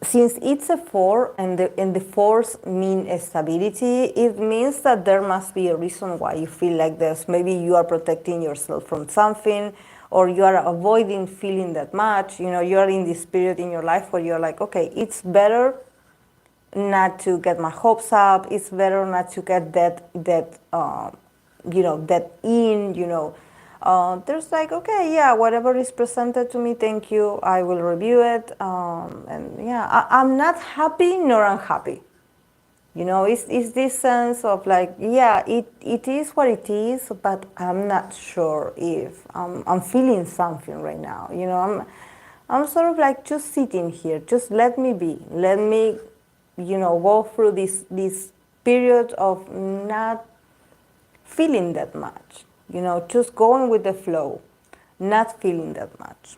since it's a four and the fours mean stability, it means that there must be a reason why you feel like this. Maybe you are protecting yourself from something, or you are avoiding feeling that much. You are in this period in your life where you're like, okay, it's better not to get my hopes up. It's better not to get that there's like, okay, yeah, whatever is presented to me, thank you, I will review it. And yeah, I'm not happy nor unhappy. It's this sense of like, yeah, it is what it is, but I'm not sure if I'm feeling something right now. I'm sort of like just sitting here, just let me be, let me, go through this period of not feeling that much, just going with the flow, not feeling that much.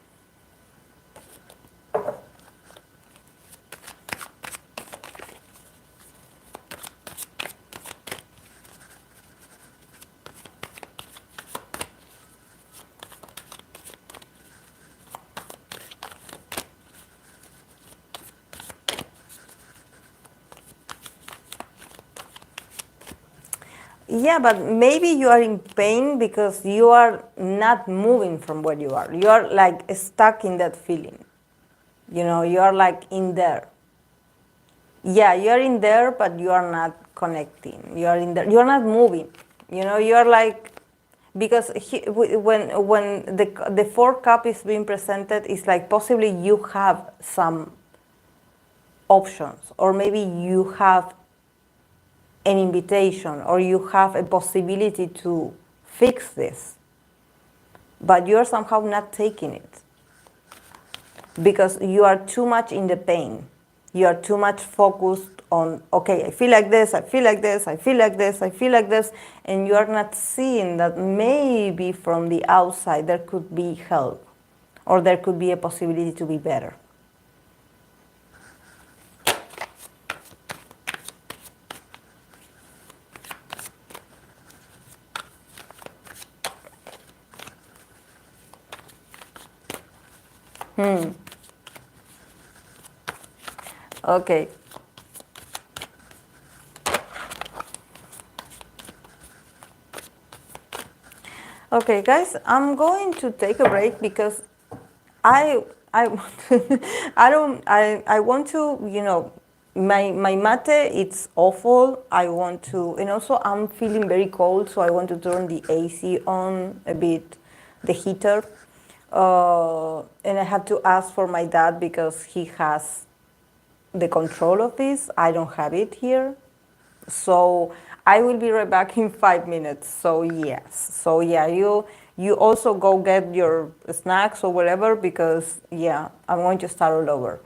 Yeah, but maybe you are in pain because you are not moving from where you are. You are like stuck in that feeling. You are like in there. Yeah, you are in there, but you are not connecting. You are in there. You are not moving. You are like, because when the four cup is being presented, it's like possibly you have some options, or maybe you have an invitation, or you have a possibility to fix this, but you're somehow not taking it because you are too much in the pain. You are too much focused on, okay, I feel like this, I feel like this, I feel like this, I feel like this, and you are not seeing that maybe from the outside there could be help, or there could be a possibility to be better. Okay. Okay, guys, I'm going to take a break because I I want to, my mate, it's awful. I want to, and also I'm feeling very cold, so I want to turn the AC on a bit, the heater. And I have to ask for my dad because he has the control of this. I don't have it here. So I will be right back in 5 minutes. So yes. So yeah, you also go get your snacks or whatever, because yeah, I'm going to start all over.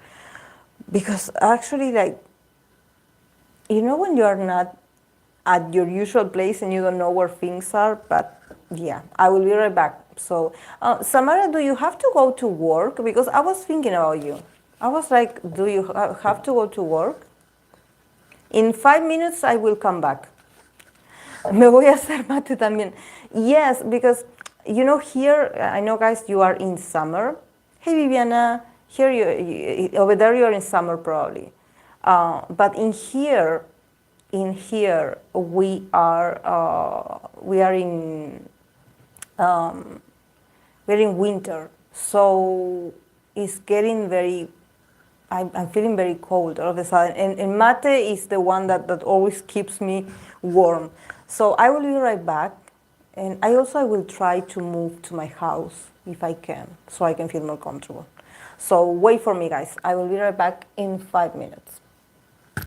Because actually, like, when you are not at your usual place and you don't know where things are, but yeah, I will be right back. So Samara, do you have to go to work? Because I was thinking about you. I was like, do you have to go to work? In 5 minutes I will come back. Me voy a hacer mate también. Yes, because here, I know, guys, you are in summer. Hey, Viviana, here over there you are in summer probably. But in here we are in winter, so it's getting very. I'm feeling very cold all of a sudden, and mate is the one that always keeps me warm. So I will be right back, and I will try to move to my house if I can, so I can feel more comfortable. So wait for me, guys. I will be right back in 5 minutes.